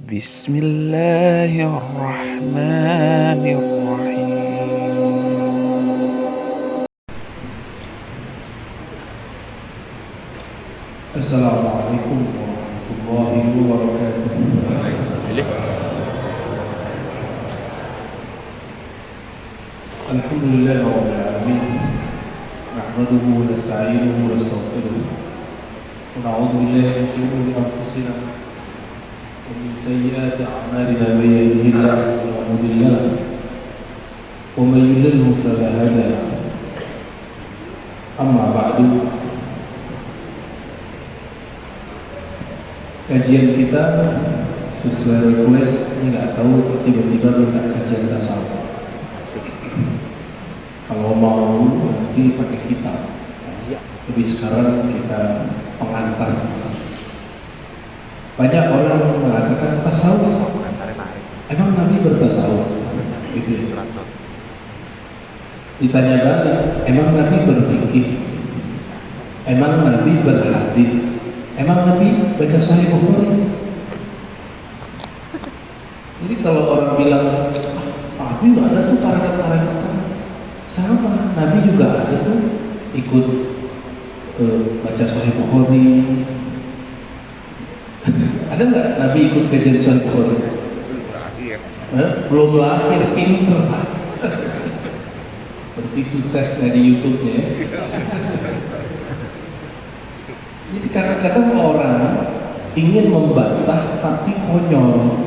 Bismillahirrahmanirrahim. Assalamualaikum warahmatullahi wabarakatuh. Alhamdulillah rabbil alamin. Nahmaduhu wa nasta'inuhu wa nastaghfiruh. Wa na'udzu billahi min shururi anfusina wa min sayyiati a'malina. Man yahdihillahu fala mudilla lahu wa man yudlilhu fala hadiya lahu. Amma ba'du. Kajian kita sesuai request, nggak tahu tiba-tiba minta kajian tasawuf. Kalau mau nanti pakai kitab. Jadi sekarang kita pengantar. Banyak orang mengatakan tasawuf. Emang Nabi bertasawuf? Gitu ya. Ditanya balik, emang Nabi berfikih? Emang Nabi berhadis? Emang Nabi baca Sahih Bukhari? Jadi kalau orang bilang, Nabi nggak ada tuh tarekat-tarekat. Sama, Nabi juga ada tuh ikut baca Sahih Bukhari. Ada nggak Nabi ikut kajian Sahih Bukhari? Belum lahir, pinter Pak. Berarti suksesnya di YouTube-nya. Jadi kadang-kadang orang ingin membantah tapi konyol.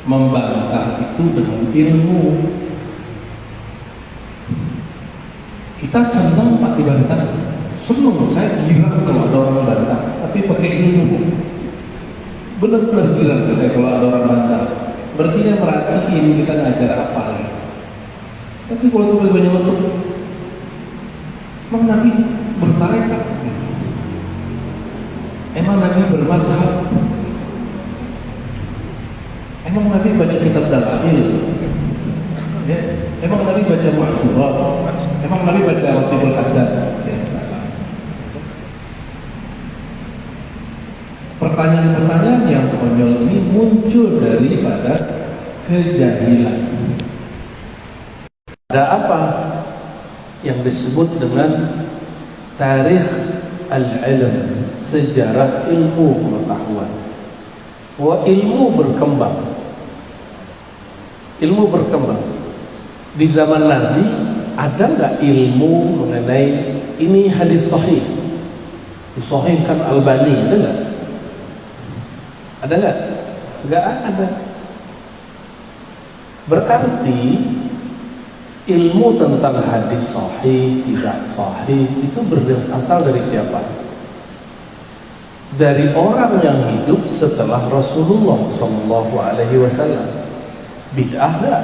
Membantah itu dengan ilmu. Kita senang Pak dibantah. Senang, saya gila kalau ada orang bantah. Tapi pakai ilmu. Benar-benar gila saya kalau ada orang bantah. Berarti dia merhatiin kita ngajar apa lagi. Tapi kalau tiba-tiba nyelotok, emang Nabi bertarekat? Emang Nabi bermazhab? Emang Nabi baca kitab dalail? Ya? Emang Nabi baca ma'surat? Emang Nabi baca Ratibul Haddad? Ya, pertanyaan-pertanyaan yang konyol ini muncul daripada kejahilan. Ada apa yang disebut dengan tarikh al-ilm, sejarah ilmu pengetahuan. Bahwa ilmu berkembang. Ilmu berkembang. Di zaman Nabi ada nggak ilmu mengenai ini hadis sahih? Disahihkan Albani, ada nggak? Ada nggak? Nggak ada. Berarti ilmu tentang hadis sahih, tidak sahih itu berasal dari siapa? Dari orang yang hidup setelah Rasulullah SAW. Bid'ah enggak?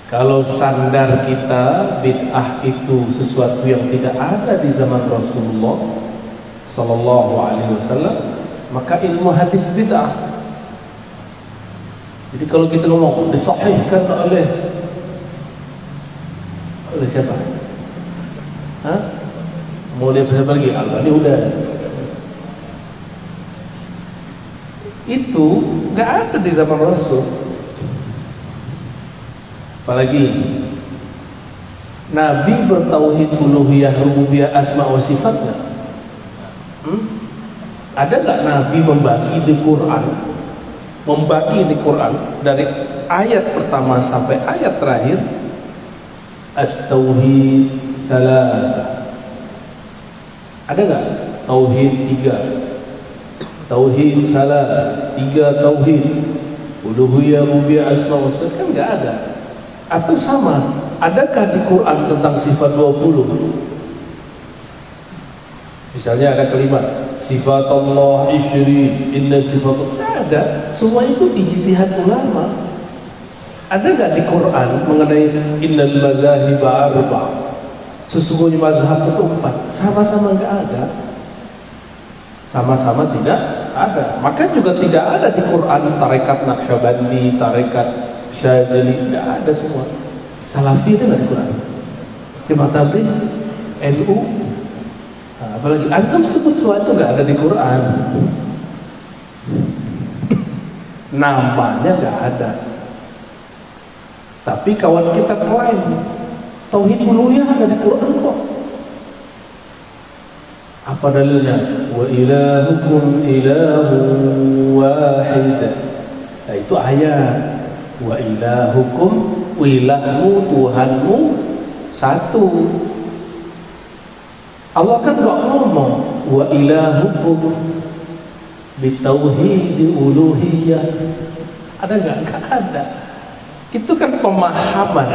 Kalau standar kita bid'ah itu sesuatu yang tidak ada di zaman Rasulullah SAW, maka ilmu hadis bid'ah. Jadi kalau kita ngomong disahihkan oleh siapa? Hah? Mau lihat siapa lagi? Albani udah. Itu nggak ada di zaman Rasul. Apalagi Nabi bertauhid uluhiyah, rububiyah, asma wa sifatnya. Ada nggak Nabi membagi di Quran? Membagi di Quran dari ayat pertama sampai ayat terakhir. At-tauhid salasah. Ada nggak? Tauhid 3, tauhid salasah, 3 tauhid, uluhiyah, rububiyah, asma wa sifat, kan nggak ada. Atau sama, adakah di Quran tentang sifat 20? Misalnya ada kalimat sifat Allah isyri, inna sifat Allah. Ada. Semua itu ijtihad ulama. Ada nggak di Quran mengenai innal mazahib arba'? Sesungguhnya mazhab itu 4. Sama-sama nggak ada. Sama-sama tidak ada. Maka juga tidak ada di Quran tarekat Naqsyabandi, tarekat Syazili, tidak ada semua. Salafi itu nggak di Quran. Jemaah Tabligh, NU, apalagi antum sebut semua itu nggak ada di Quran. namanya nggak ada. Tapi kawan kita klaim tauhid uluhiyah ada di Quran kok. Apa dalilnya? Wa ilahukum ilahu wahid. Nah, itu ayat. Wa ilahukum, ilahmu, Tuhanmu satu. Allah kan gak ngomong wa ilahukum bitauhid uluhiyah. Ada nggak? Nggak ada. Itu kan pemahaman.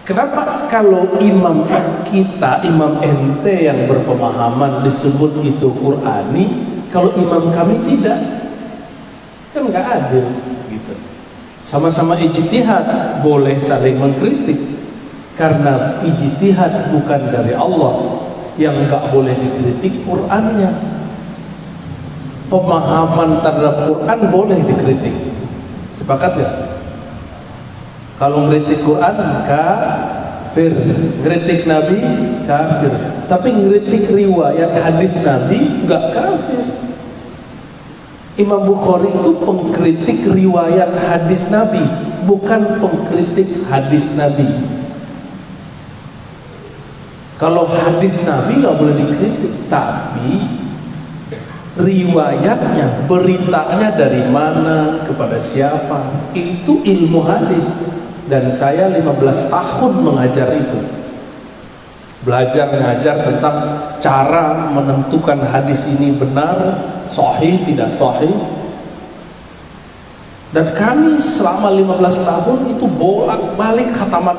Kenapa kalau imam kita, imam ente yang berpemahaman disebut itu Qur'ani, kalau imam kami tidak? Kan nggak adil gitu. Sama-sama ijtihad, boleh saling mengkritik. Karena ijtihad bukan dari Allah, yang nggak boleh dikritik Qur'annya. Pemahaman terhadap Quran boleh dikritik. Sepakat nggak? Kalau ngeritik Quran kafir, ngeritik Nabi kafir. Tapi ngeritik riwayat hadis Nabi nggak kafir. Imam Bukhari itu pengkritik riwayat hadis Nabi, bukan pengkritik hadis Nabi. Kalau hadis Nabi nggak boleh dikritik, tapi riwayatnya, beritanya dari mana, kepada siapa, itu ilmu hadis. Dan saya 15 tahun mengajar itu, belajar ngajar tentang cara menentukan hadis ini benar, sahih, tidak sahih. Dan kami selama 15 tahun itu bolak-balik khataman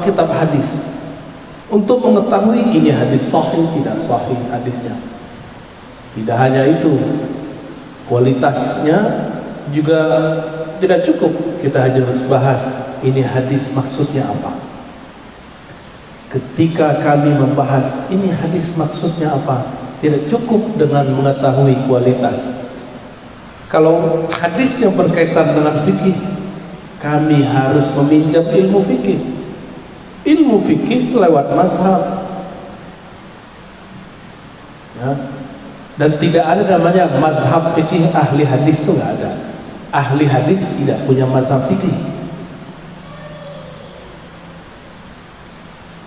kitab hadis untuk mengetahui ini hadis sahih, tidak sahih hadisnya. Tidak hanya itu, kualitasnya juga tidak cukup. Kita hanya harus bahas ini hadis maksudnya apa. Ketika kami membahas ini hadis maksudnya apa, tidak cukup dengan mengetahui kualitas. Kalau hadisnya berkaitan dengan fikih, kami harus meminjam ilmu fikih. Ilmu fikih lewat mazhab. Ya. Dan tidak ada namanya mazhab fikih ahli hadis, itu nggak ada. Ahli hadis tidak punya mazhab fikih.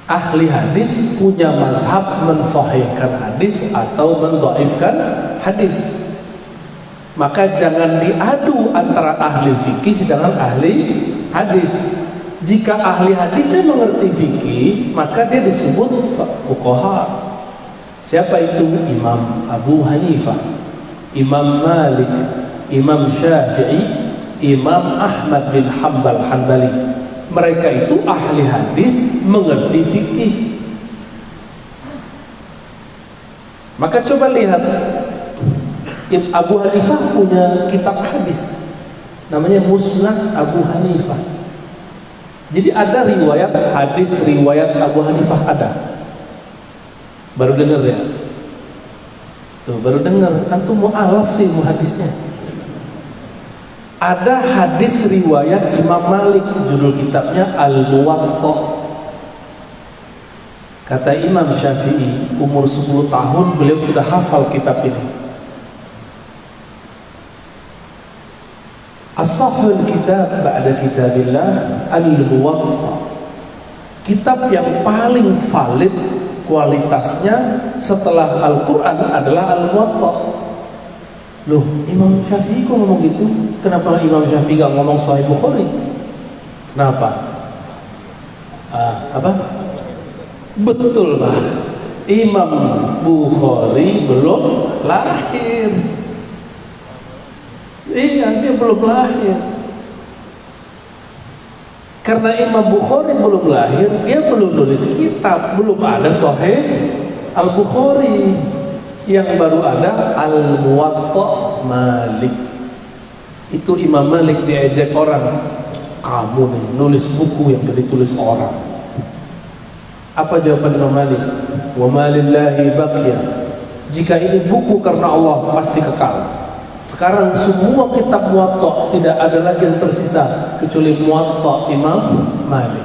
Ahli hadis punya mazhab mensahihkan hadis atau mendhaifkan hadis. Maka jangan diadu antara ahli fikih dengan ahli hadis. Jika ahli hadisnya mengerti fikih, maka dia disebut fuqaha. Siapa itu? Imam Abu Hanifah, Imam Malik, Imam Syafi'i, Imam Ahmad bin Hanbali. Mereka itu ahli hadis, mengerti fikih. Maka coba lihat, Abu Hanifah punya kitab hadis, namanya Musnad Abu Hanifah. Jadi ada riwayat hadis, riwayat Abu Hanifah ada. Baru dengar ya? Tuh, baru dengar. Antum mu'alaf sih muhadisnya. Ada hadis riwayat Imam Malik, judul kitabnya Al-Muwatta. Kata Imam Syafi'i, umur 10 tahun beliau sudah hafal kitab ini. As-sahhul kitab ba'da kitabillah Al-Muwatta. Kitab yang paling valid kualitasnya setelah Al-Quran adalah Al-Muwatta. Loh, Imam Syafi'i kok ngomong gitu? Kenapa Imam Syafi'i gak ngomong Sahih Bukhari? Kenapa? Apa? Betul lah, Imam Bukhari belum lahir. Iya, dia belum lahir. Karena Imam Bukhari belum lahir, dia belum nulis kitab, belum ada Sahih Al-Bukhari. Yang baru ada Al-Muwatta Malik. Itu Imam Malik diajak orang, kamu nih nulis buku yang ditulis orang. Apa jawaban Imam Malik? Wa ma lillahi baqiyah. Jika ini buku karena Allah, pasti kekal. Sekarang semua kitab Muwatta tidak ada lagi yang tersisa kecuali Muwatta Imam Malik.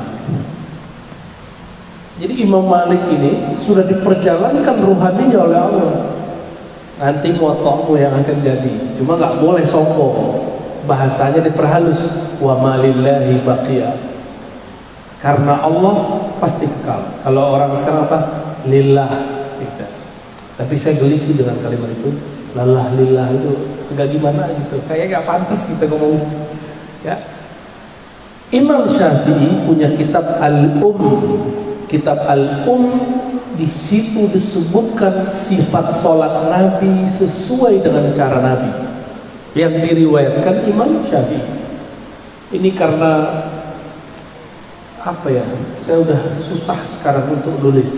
Jadi Imam Malik ini sudah diperjalankan ruhaninya oleh Allah. Nanti Muwatta'mu yang akan jadi. Cuma nggak boleh sombong. bahasanya diperhalus, wa malillahi baqiya. Karena Allah pasti kekal. Kalau orang sekarang apa? Lillah gitu. Tapi saya geli sih dengan kalimat itu. Lalah lillah itu agak gimana gitu. Kayak gak pantas kita ngomong ya. Imam Syafi'i punya kitab Kitab di situ disebutkan sifat sholat Nabi sesuai dengan cara Nabi yang diriwayatkan Imam Syafi'i. Ini karena apa ya? Saya udah susah sekarang untuk nulis.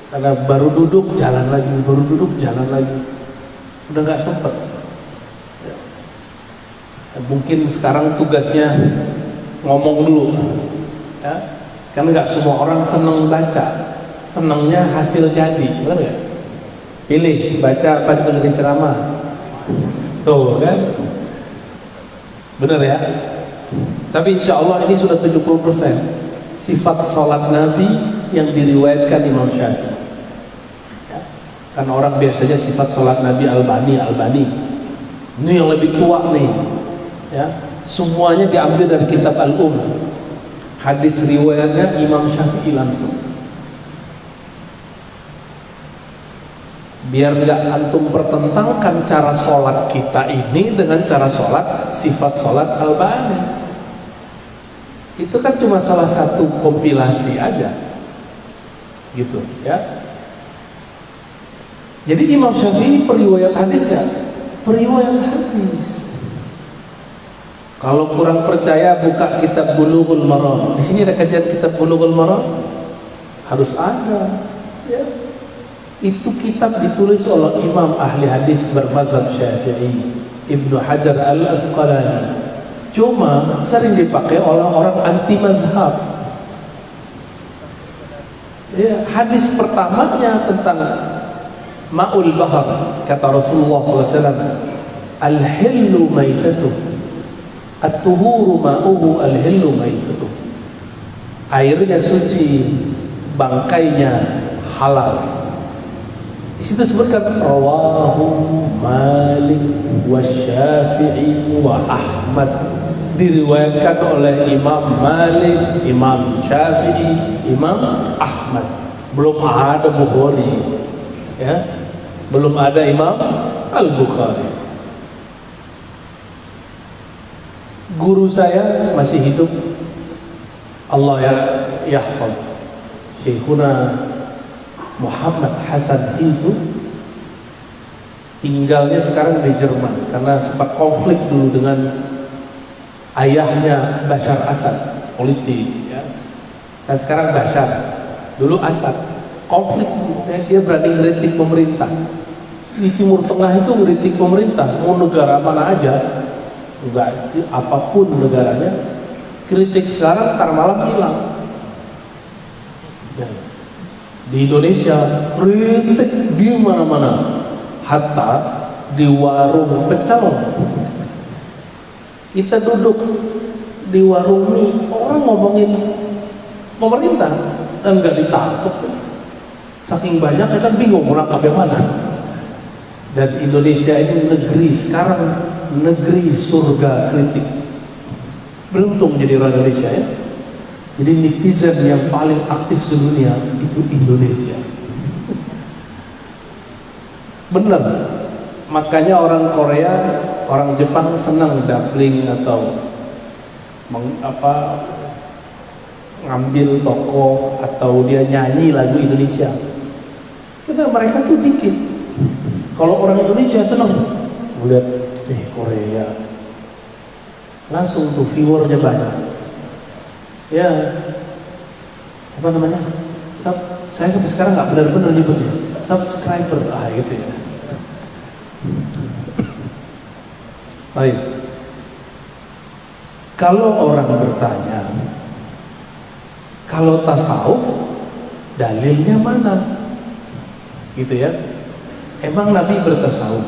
Karena baru duduk jalan lagi, udah nggak sempet. Ya. Mungkin sekarang tugasnya ngomong dulu, ya. Kan nggak semua orang seneng baca, senengnya hasil jadi, benar nggak? Pilih baca apa dengerin ceramah, tuh kan? Bener ya? Tapi insya Allah ini sudah 70% sifat sholat Nabi yang diriwayatkan Imam Syafi'i. Ya. Kan orang biasanya sifat sholat Nabi Albani. Ini yang lebih tua nih. Ya. Semuanya diambil dari kitab hadis riwayatnya Imam Syafi'i langsung. Biar nggak antum pertentangkan cara sholat kita ini dengan cara sholat sifat sholat Albani. Itu kan cuma salah satu kompilasi aja, gitu ya. Jadi Imam Syafi'i periwayat hadis nggak? Periwayat hadis. Kalau kurang percaya buka kitab Bulughul Maram. Di sini ada kajian kitab Bulughul Maram, harus ada. Ya. Itu kitab ditulis oleh imam ahli hadis bermazhab Syafi'i, Ibnu Hajar Al-Asqalani. Cuma sering dipakai oleh orang anti mazhab. Ya, hadis pertamanya tentang Ma'ul Bahar, kata Rasulullah SAW, al-hillu maitatuh, at-tuhuru ma'uhu al-hillu maitatuh. Airnya suci, bangkainya halal. Di situ sebutkan rawahu Malik wa Syafi'i wa Ahmad, diriwayatkan oleh Imam Malik, Imam Syafi'i, Imam Ahmad. Belum ada Bukhari, ya, belum ada Imam Al-Bukhari. Guru saya masih hidup, Allah ya yahfaz, Syekhuna Muhammad Hasan itu tinggalnya sekarang di Jerman karena sempat konflik dulu dengan ayahnya Bashar Assad, politik ya. Dan sekarang Bashar, dulu Assad, konflik ya, dia berani ngeritik pemerintah. Di Timur Tengah itu ngeritik pemerintah, mau negara mana aja, enggak, apapun negaranya, kritik sekarang tar malam hilang. Ya. Di Indonesia kritik di mana-mana, hatta di warung pecel. Kita duduk di warung mie, orang ngomongin pemerintah dan nggak ditangkap. Saking banyak, kan bingung mau nangkap yang mana. Dan Indonesia ini negeri sekarang, negeri surga kritik. Beruntung jadi orang Indonesia ya. Jadi netizen yang paling aktif sedunia itu Indonesia. Bener. Makanya orang Korea, orang Jepang senang dubbing atau ngambil tokoh atau dia nyanyi lagu Indonesia. Karena mereka tuh dikit. Kalau orang Indonesia senang melihat Korea, langsung tuh viewernya banyak. Ya, apa namanya? Saya sampai sekarang nggak benar-benar nyebutnya subscriber, gitu ya. Baik. Kalau orang bertanya, kalau tasawuf dalilnya mana? Gitu ya. Emang Nabi bertasawuf?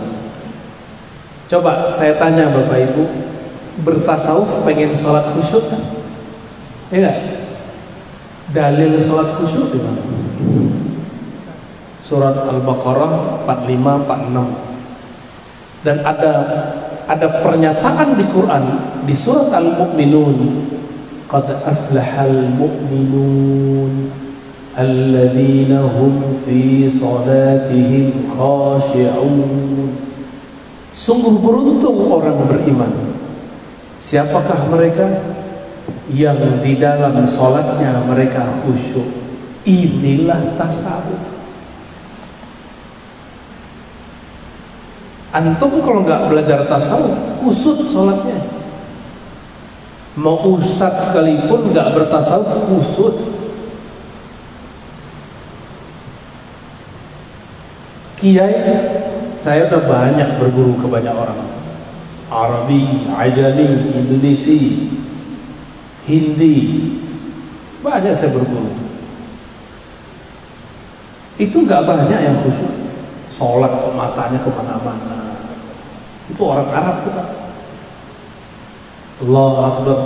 Coba saya tanya Bapak Ibu, bertasawuf pengen sholat khusyuk kan? Ya, dalil sholat khusyuk di mana? Surat Al-Baqarah 45-46. Dan ada ada pernyataan di Quran di surat Al-Mu'minun, qad aflahal mu'minun alladzina hum fi salatihim khashi'un. Sungguh beruntung orang beriman. Siapakah mereka? Yang di dalam salatnya mereka khusyuk. Inilah tasawuf. Antum kalau nggak belajar tasawuf, kusut salatnya. Mau ustadz sekalipun nggak bertasawuf, kusut. Kiai, saya udah banyak berguru ke banyak orang. Arabi, Ajami, Indonesi, Hindi, banyak saya berguru. Itu nggak banyak yang khusyuk. Sholat kok matanya kemana-mana. Itu orang Arab tuh, Pak. Allahu Akbar.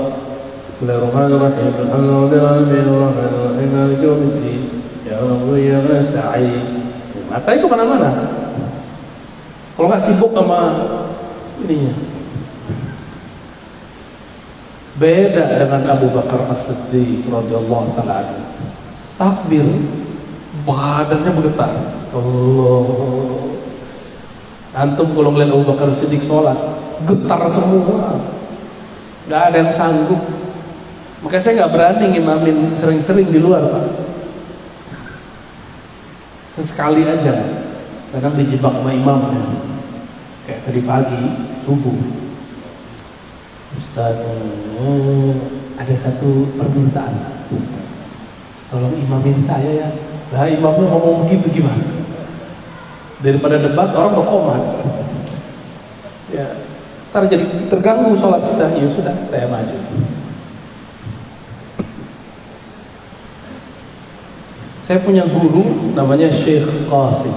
Bismillahirrahmanirrahim. Alhamdulillahirrahmanirrahim. Maliki yaumiddin. Ya Rabbi ya nasta'in. Matanya kemana-mana. Kalau nggak sibuk sama ininya. Beda dengan Abu Bakar As-Siddiq radhiyallahu taala anhu. Takbir, badannya bergetar. Allah. Antum kalau ngeliat Abu Bakar As-Siddiq sholat, getar semua. Nggak ada yang sanggup. Makanya saya nggak berani ngimamin sering-sering di luar, Pak. Sesekali aja. Kadang dijebak sama imamnya. Kayak tadi pagi, subuh. Ustaz, ada satu permintaan. Tolong imamin saya ya. Lah imamnya ngomong begitu gimana? Daripada debat orang berkomat. Ya, ntar jadi terganggu sholat kita. Ya sudah, saya maju. Saya punya guru namanya Syekh Qasim.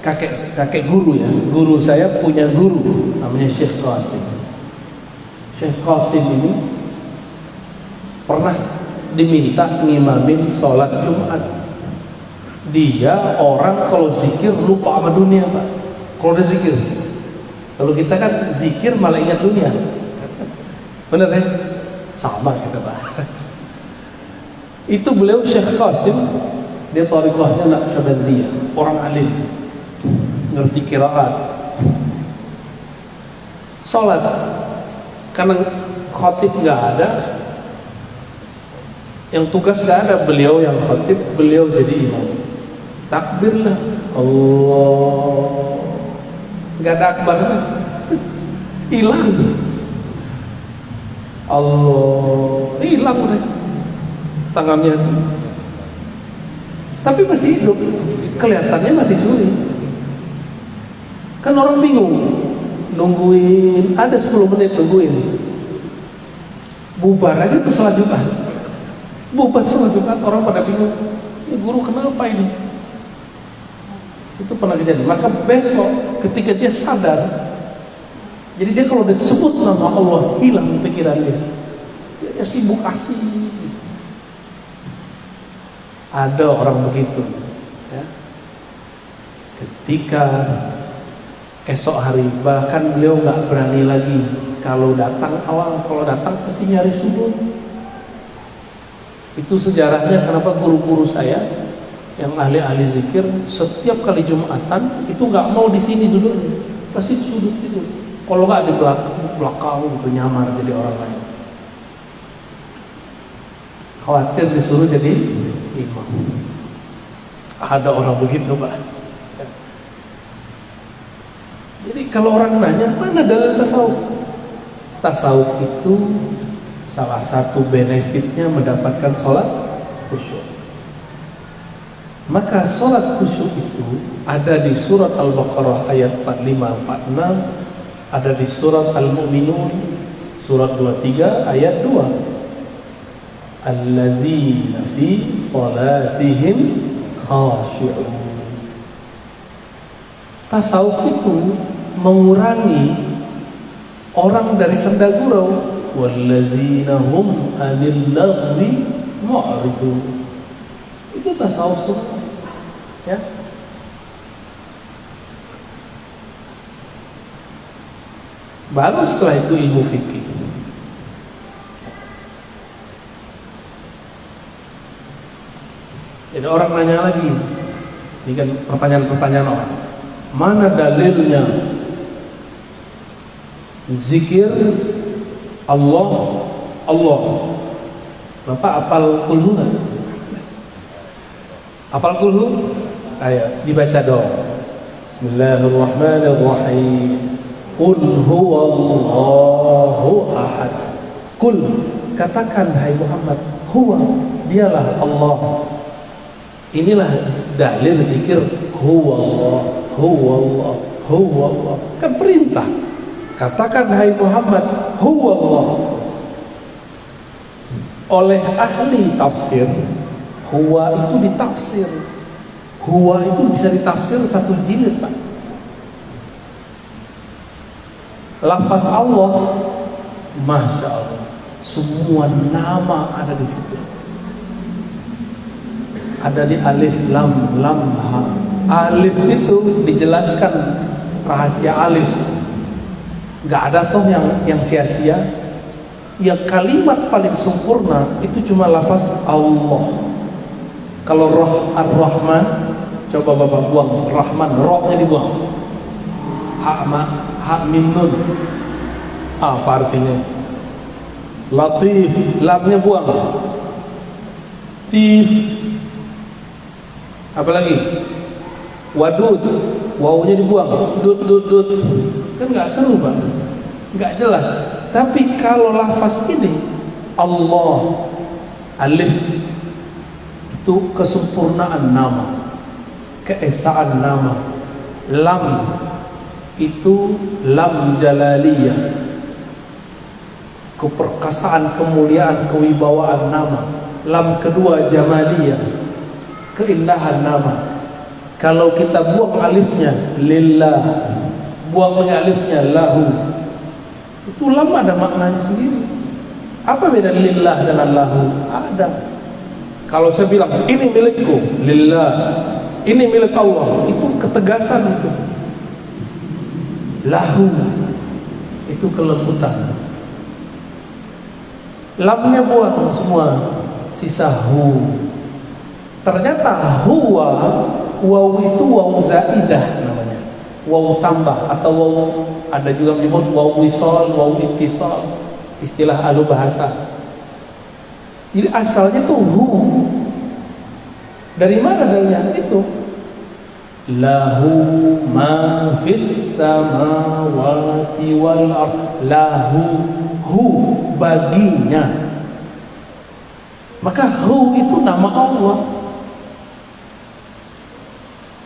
Kakek guru ya. Guru saya punya guru namanya Syekh Qasim. Syekh Qasim ini pernah diminta ngimamin sholat Jumat. Dia orang kalau zikir lupa sama dunia, Pak. Kalau udah zikir, kalau kita kan zikir malah ingat dunia. Bener ya? Sama kita, Pak. Itu beliau Syekh Qasim, dia thariqahnya Naqsyabandiyah, orang alim, ngerti qiraat. Sholat karena khatib nggak ada, yang tugas nggak ada, beliau yang khatib, beliau jadi imam. Takbirlah, Allah, nggak ada akbar, hilang, Allah, hilang deh tangannya itu. Tapi masih hidup, kelihatannya mati suri. Kan orang bingung, nungguin, ada 10 menit nungguin, bubar aja tuh sholat Jumat. Bubar sholat Jumat, orang pada bingung, ini guru kenapa ini? Itu pernah kejadian. Maka besok ketika dia sadar, jadi dia kalau disebut nama Allah, hilang pikiran dia sibuk asik. Ada orang begitu ya. Ketika esok hari, bahkan beliau nggak berani lagi kalau datang awal, kalau datang pasti nyari sudut. Itu sejarahnya kenapa guru-guru saya yang ahli-ahli zikir setiap kali Jumatan itu nggak mau di sini dulu, pasti di sudut situ. Kalau nggak di belakang gitu, nyamar jadi orang lain. Khawatir disuruh jadi imam. Ada orang begitu, Pak. Jadi kalau orang nanya, mana dalil tasawuf? Tasawuf itu salah satu benefitnya mendapatkan sholat khusyuk. Maka sholat khusyuk itu ada di surat Al-Baqarah ayat 45-46, ada di surat Al-Mu'minun surat 23 ayat 2. Allazina fi salatihim khashi'un. Tasawuf itu mengurangi orang dari senda gurau. Wallazina hum 'anil lagwi mu'ridun. Itu tasawuf semua. Ya. Baru setelah itu ilmu fikih. Jadi orang nanya lagi, ini kan pertanyaan-pertanyaan orang. Mana dalilnya zikir Allah? Bapak apal kulhu nggak? Apal kulhu? Ayo dibaca dong. Bismillahirrahmanirrahim. Qul huwallahu ahad. Qul, katakan hai Muhammad, huwa, dialah Allah. Inilah dalil zikir huwallah, huwallah, huwallah. Kan perintah. Katakan hai Muhammad, huwallah. Oleh ahli tafsir, huwa itu ditafsir. Huwa itu bisa ditafsir satu jilid, Pak. Lafaz Allah, Masya Allah, semua nama ada di situ. Ada di alif, lam, ha. Alif itu dijelaskan rahasia alif. Gak ada toh yang sia-sia. Yang kalimat paling sempurna itu cuma lafaz Allah. Kalau Ar-Rahman, coba Bapak buang Rahman, rohnya dibuang. Ha mim nun. Apa artinya? Latif, lamnya buang. Tif. Apalagi wadud, wawunya dibuang. Dud. Kan nggak seru, Pak, nggak jelas. Tapi kalau lafaz ini Allah, alif itu kesempurnaan nama, keesaan nama. Lam itu lam jalaliyah, keperkasaan, kemuliaan, kewibawaan nama. Lam kedua jamaliyah, keindahan nama. Kalau kita buang alifnya lillah, buang alifnya lahu, itu lam ada maknanya sendiri. Apa beda lillah dengan lahu? Ada. Kalau saya bilang ini milikku, lillah, ini milik Allah, itu ketegasan itu. Lahu itu kelembutan. Lamnya buang semua, sisa hu. Ternyata huwa, waw itu waw zaidah namanya, waw tambah, atau waw, ada juga menyebut waw wisol, waw ittisal, istilah ahlu bahasa. Jadi asalnya tuh hu. Dari mana dalilnya? Itu lahu ma fis samawati wal ard. Lahu, hu, baginya. Maka hu itu nama Allah.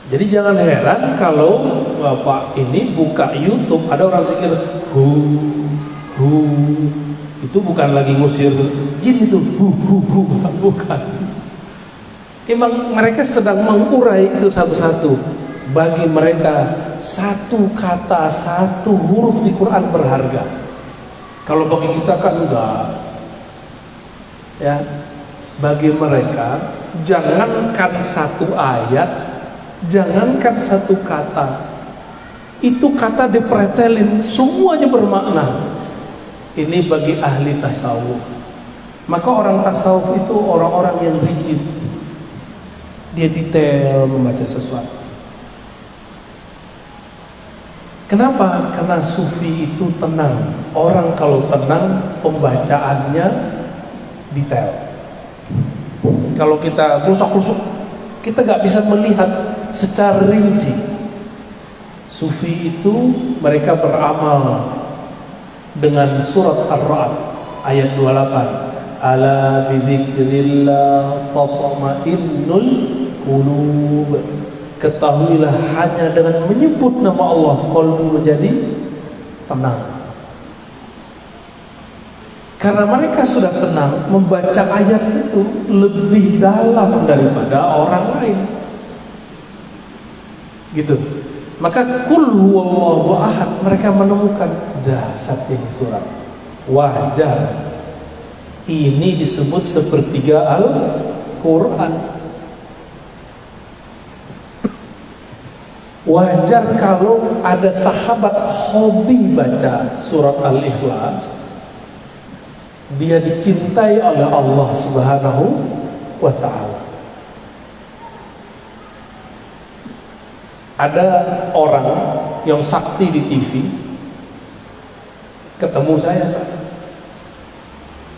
Jadi jangan heran kalau Bapak ini buka YouTube ada orang zikir hu, itu bukan lagi ngusir jin, itu hu, bukan. Emang mereka sedang mengurai itu satu-satu. Bagi mereka satu kata, satu huruf di Quran berharga. Kalau bagi kita kan enggak. Ya, bagi mereka jangankan satu ayat, jangankan satu kata, itu kata dipretelin, semuanya bermakna. Ini bagi ahli tasawuf. Maka orang tasawuf itu orang-orang yang rigid. Dia detail membaca sesuatu. Kenapa? Karena sufi itu tenang. Orang kalau tenang, pembacaannya detail. Kalau kita kusuk-kusuk, kita gak bisa melihat secara rinci. Sufi itu mereka beramal dengan surat Ar-Ra'd ayat 28. Ala bidzikrillah tatma'innul qulub. Ketahuilah hanya dengan menyebut nama Allah qalbu menjadi tenang. Karena mereka sudah tenang, membaca ayat itu lebih dalam daripada orang lain. Gitu. Maka qul huwallahu ahad, mereka menemukan dahsyat ini surat. Wajar. Ini disebut sepertiga Al-Quran. Wajar kalau ada sahabat hobi baca surat Al-Ikhlas, dia dicintai oleh Allah Subhanahu wa ta'ala. Ada orang yang sakti di TV ketemu saya, Pak,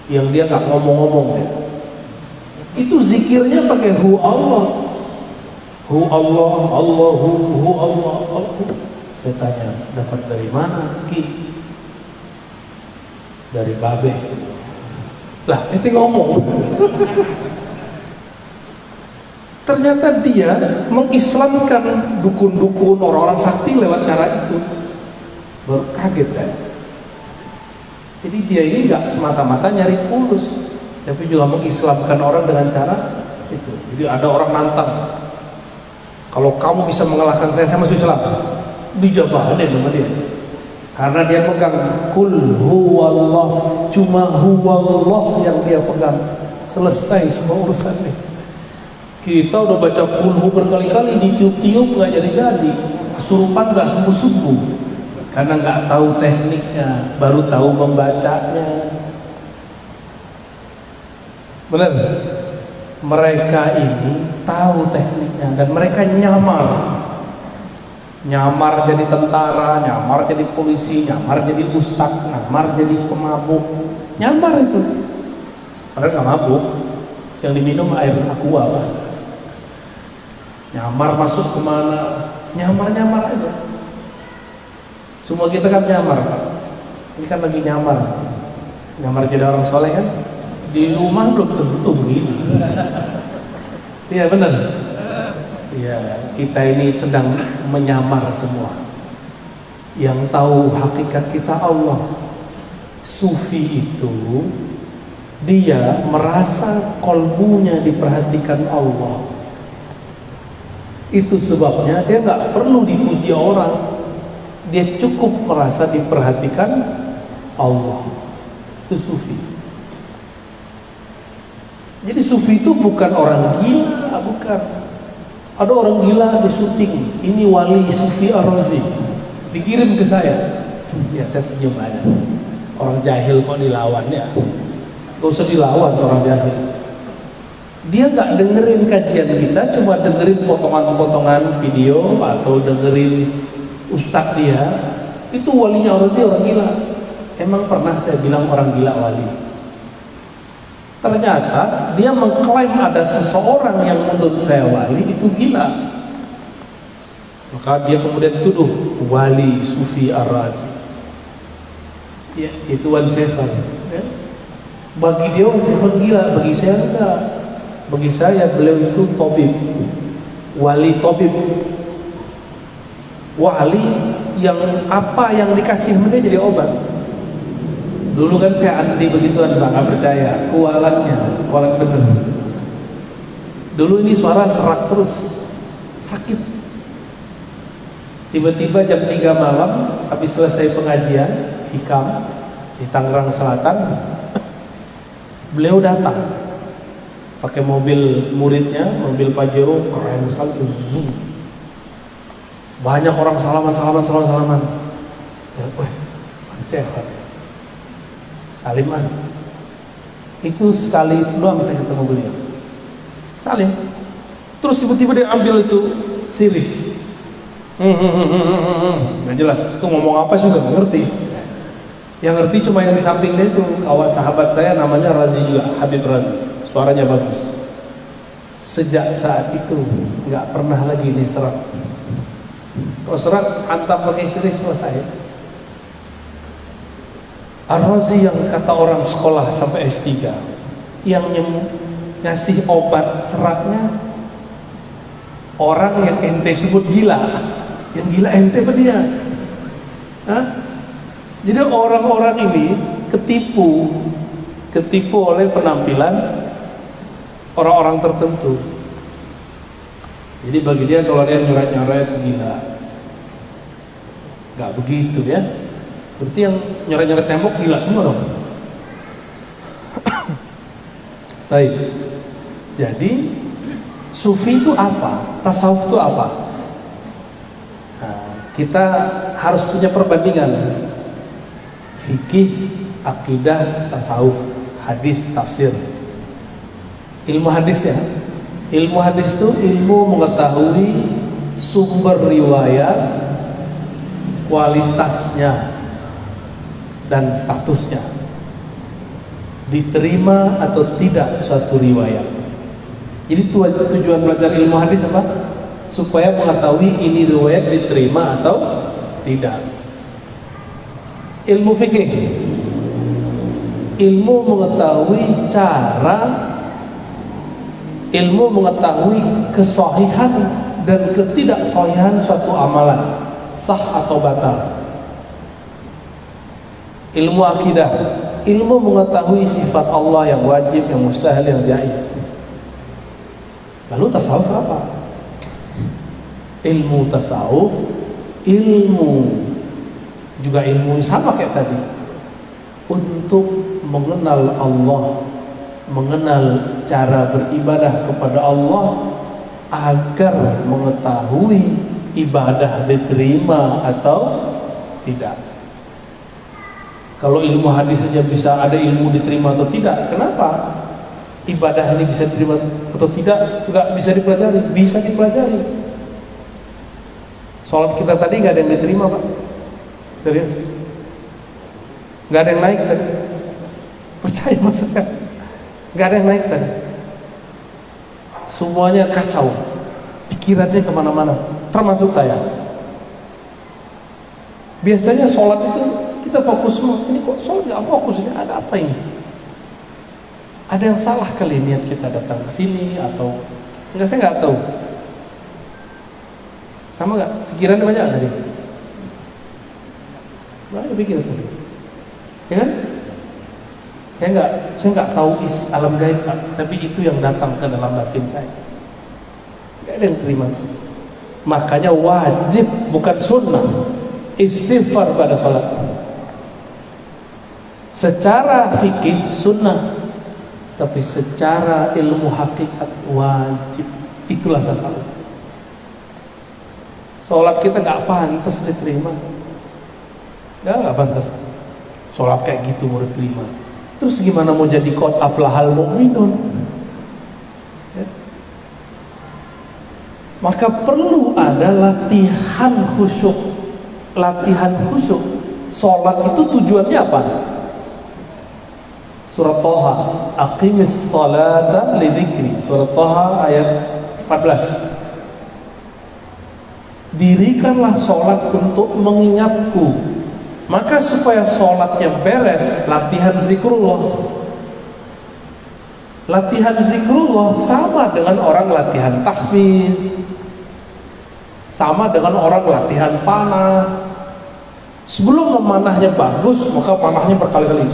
yang dia gak ngomong-ngomong ya. Itu zikirnya pakai hu Allah. Hu Allah, Allahu, hu Allah, Allah. Saya tanya, dapat dari mana, Ki? Dari Babe. Lah, itu ngomong. Ternyata dia mengislamkan dukun-dukun, orang-orang sakti lewat cara itu. Baru kaget saya. Jadi dia ini gak semata-mata nyari fulus, tapi juga mengislamkan orang dengan cara itu. Jadi ada orang nantang, kalau kamu bisa mengalahkan saya masuk Islam. Dijabahin sama dia. Karena dia pegang kul huwallah, cuma huwallah yang dia pegang. Selesai semua urusannya. Kita udah baca kulhu berkali-kali, ditiup-tiup gak jadi-jadi, kesurupan gak sembuh-sembuh, karena gak tahu tekniknya, baru tahu membacanya. Benar? Mereka ini tahu tekniknya dan mereka nyamar jadi tentara, nyamar jadi polisi, nyamar jadi ustadz, nyamar jadi pemabuk, nyamar itu. Padahal gak mabuk, yang diminum air aqua, Pak. Nyamar masuk kemana, nyamar aja. Semua kita kan nyamar, Pak. Ini kan lagi nyamar jadi orang soleh kan. Di rumah belum tentu begini. Iya benar. Iya, kita ini sedang menyamar semua. Yang tahu hakikat kita Allah. Sufi itu dia merasa kolbunya diperhatikan Allah. Itu sebabnya dia nggak perlu dipuji orang. Dia cukup merasa diperhatikan Allah. Itu sufi. Jadi sufi itu bukan orang gila, bukan. Ada orang gila di syuting, ini wali Sufi Ar-Razi, dikirim ke saya. Ya saya senyum aja. Orang jahil kok dilawan ya? Gak usah dilawan orang jahil. Dia gak dengerin kajian kita, cuma dengerin potongan-potongan video atau dengerin ustadz dia. Itu walinya Ar-Razi orang gila. Emang pernah saya bilang orang gila wali? Ternyata dia mengklaim ada seseorang yang menurut saya wali itu gila. Maka dia kemudian tuduh wali Sufi Ar-Razi. Ya, itu Wan Sevan. Ya. Bagi dia Wan Sevan gila, bagi saya enggak. Bagi saya beliau itu tabib, wali tabib. Wali yang apa yang dikasih dia jadi obat. Dulu kan saya anti begituan, Pak, nggak percaya. Kualat bener. Dulu ini suara serak terus, sakit. Tiba-tiba jam 3 malam, habis selesai pengajian hikam di Tangerang Selatan, beliau datang pakai mobil muridnya, mobil Pajero keren sekali, zoom. Banyak orang salaman. Saya, sehat. Salim. Itu sekali doang saya ketemu beliau. Salim. Terus tiba-tiba dia ambil itu sirih. Nggak jelas. Itu ngomong apa sih nggak ngerti. Yang ngerti cuma yang di samping dia itu kawan sahabat saya namanya Razi juga, Habib Razi. Suaranya bagus. Sejak saat itu nggak pernah lagi diserat. Kalau serat antam pakai sirih selesai. Ar-Razi yang kata orang sekolah sampai S3, yang ngasih obat seratnya orang yang ente sebut gila. Yang gila ente apa dia? Hah? Jadi orang-orang ini ketipu oleh penampilan orang-orang tertentu. Jadi bagi dia kalau dia nyoret-nyoret itu gila. Gak begitu ya. Berarti yang nyoret-nyoret tembok gila semua dong. Baik. Jadi sufi itu apa? Tasawuf itu apa? Nah, kita harus punya perbandingan fikih, akidah, tasawuf, hadis, tafsir. Ilmu hadis ya. Ilmu hadis itu ilmu mengetahui sumber riwayat, kualitasnya dan statusnya, diterima atau tidak suatu riwayat. Jadi tujuan belajar ilmu hadis apa? Supaya mengetahui ini riwayat diterima atau tidak. Ilmu fikih, ilmu mengetahui ilmu mengetahui kesahihan dan ketidaksahihan suatu amalan, sah atau batal. Ilmu akidah, ilmu mengetahui sifat Allah yang wajib, yang mustahil, yang jaiz. Lalu tasawuf apa? Ilmu tasawuf, ilmu juga ilmu sama kayak tadi, untuk mengenal Allah, mengenal cara beribadah kepada Allah, agar mengetahui ibadah diterima atau tidak. Kalau ilmu hadis saja bisa ada ilmu diterima atau tidak, kenapa ibadah ini bisa diterima atau tidak nggak bisa dipelajari? Bisa dipelajari. Sholat kita tadi nggak ada yang diterima, Pak. Serius? Nggak ada yang naik tadi. Percaya mas saya? Nggak ada yang naik tadi. Semuanya kacau, pikirannya kemana-mana, termasuk saya. Biasanya sholat itu kita fokus semua. Ini kok sholat nggak fokus? Ini ada apa ini? Ada yang salah kali niat kita datang ke sini atau enggak, saya nggak tahu. Sama nggak? Pikirannya banyak tadi? Banyak pikiran tadi, ya kan? Saya nggak tahu alam gaib, tapi itu yang datang ke dalam batin saya. Nggak ada yang terima. Makanya wajib, bukan sunnah, istighfar pada sholat. Secara fikih sunnah, tapi secara ilmu hakikat wajib. Itulah tasawuf. Sholat kita nggak pantas diterima, nggak pantas. Sholat kayak gitu mau diterima. Terus gimana mau jadi qad aflahal mu'minun? Ya. Maka perlu ada latihan khusyuk. Latihan khusyuk. Sholat itu tujuannya apa? Surat Thaha, aqimis salata lidzikri. Surat Thaha ayat 14. Dirikanlah sholat untuk mengingatku. Maka supaya sholatnya beres, latihan zikrullah. Latihan zikrullah sama dengan orang latihan tahfiz, sama dengan orang latihan panah. Sebelum memanahnya bagus, maka panahnya berkali-kali.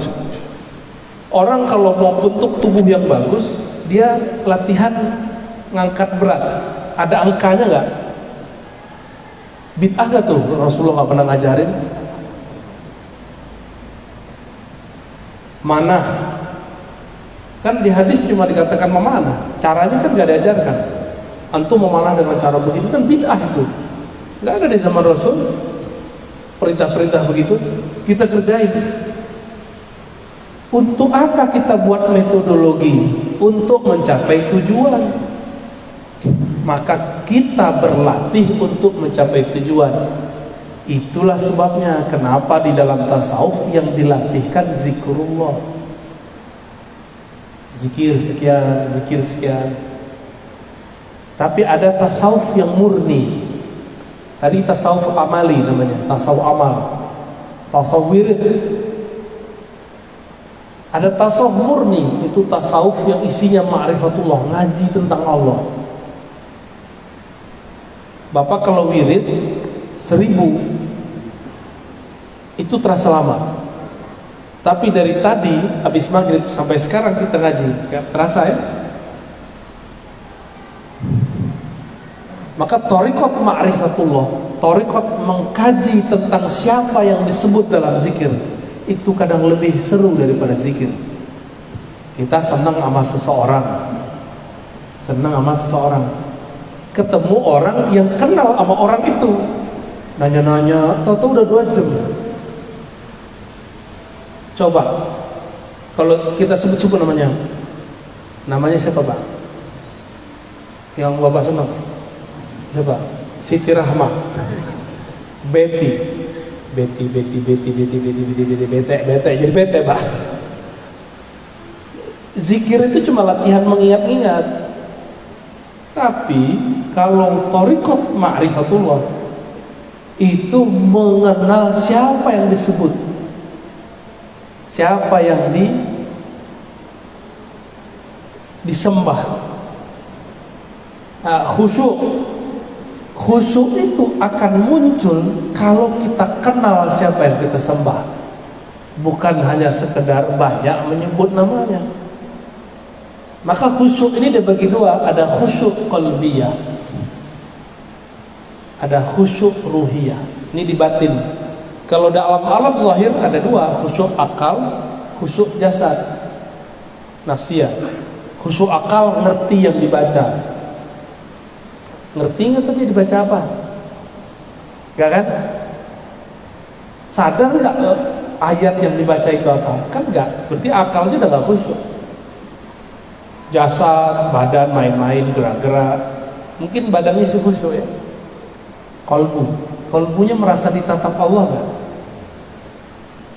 Orang kalau mau bentuk tubuh yang bagus, dia latihan ngangkat berat. Ada angkanya nggak? Bid'ah nggak tuh? Rasulullah nggak pernah ngajarin. Mana? Kan di hadis cuma dikatakan memanah. Caranya kan nggak diajarkan. Antum memanah dengan cara begitu kan bid'ah itu. Nggak ada di zaman Rasul. Perintah-perintah begitu kita kerjain. Untuk apa kita buat metodologi? Untuk mencapai tujuan. Maka kita berlatih untuk mencapai tujuan. Itulah sebabnya kenapa di dalam tasawuf yang dilatihkan zikrullah. Zikir sekian, zikir sekian. Tapi ada tasawuf yang murni. Tadi tasawuf amali namanya, tasawuf amal, tasawuf wirid. Ada tasawuf murni, itu tasawuf yang isinya ma'rifatullah, ngaji tentang Allah. Bapak kalau wirid 1000 itu terasa lama. Tapi dari tadi habis maghrib sampai sekarang kita ngaji, gak terasa ya? Maka thariqat ma'rifatullah, thariqat mengkaji tentang siapa yang disebut dalam zikir, itu kadang lebih seru daripada zikir. Kita senang sama seseorang, ketemu orang yang kenal sama orang itu, Nanya-nanya, tahu-tahu udah 2 jam. Coba, kalau kita sebut-sebut namanya. Namanya siapa, Pak? Yang Bapak senang? Siapa? Siti Rahmah. Betty, bete, jadi bete, Pak. Zikir itu cuma latihan mengingat-ingat. Tapi kalau thariqat ma'rifatullah itu mengenal siapa yang disebut, siapa yang disembah. Khusyuk itu akan muncul kalau kita kenal siapa yang kita sembah, bukan hanya sekedar banyak menyebut namanya. Maka khusyuk ini dibagi 2, ada khusyuk qalbiyah, ada khusyuk ruhiyah. Ini di batin. Kalau dalam alam zahir ada 2, khusyuk akal, khusyuk jasad, nafsiyah. Khusyuk akal ngerti yang dibaca. Ngerti nggak tadi dibaca apa? Gak kan? Sadar nggak ayat yang dibaca itu apa? Kan nggak. Berarti akalnya udah nggak khusyuk. Jasad, badan main-main, gerak-gerak. Mungkin badannya sih khusyuk ya. Kolbunya merasa ditatap Allah nggak?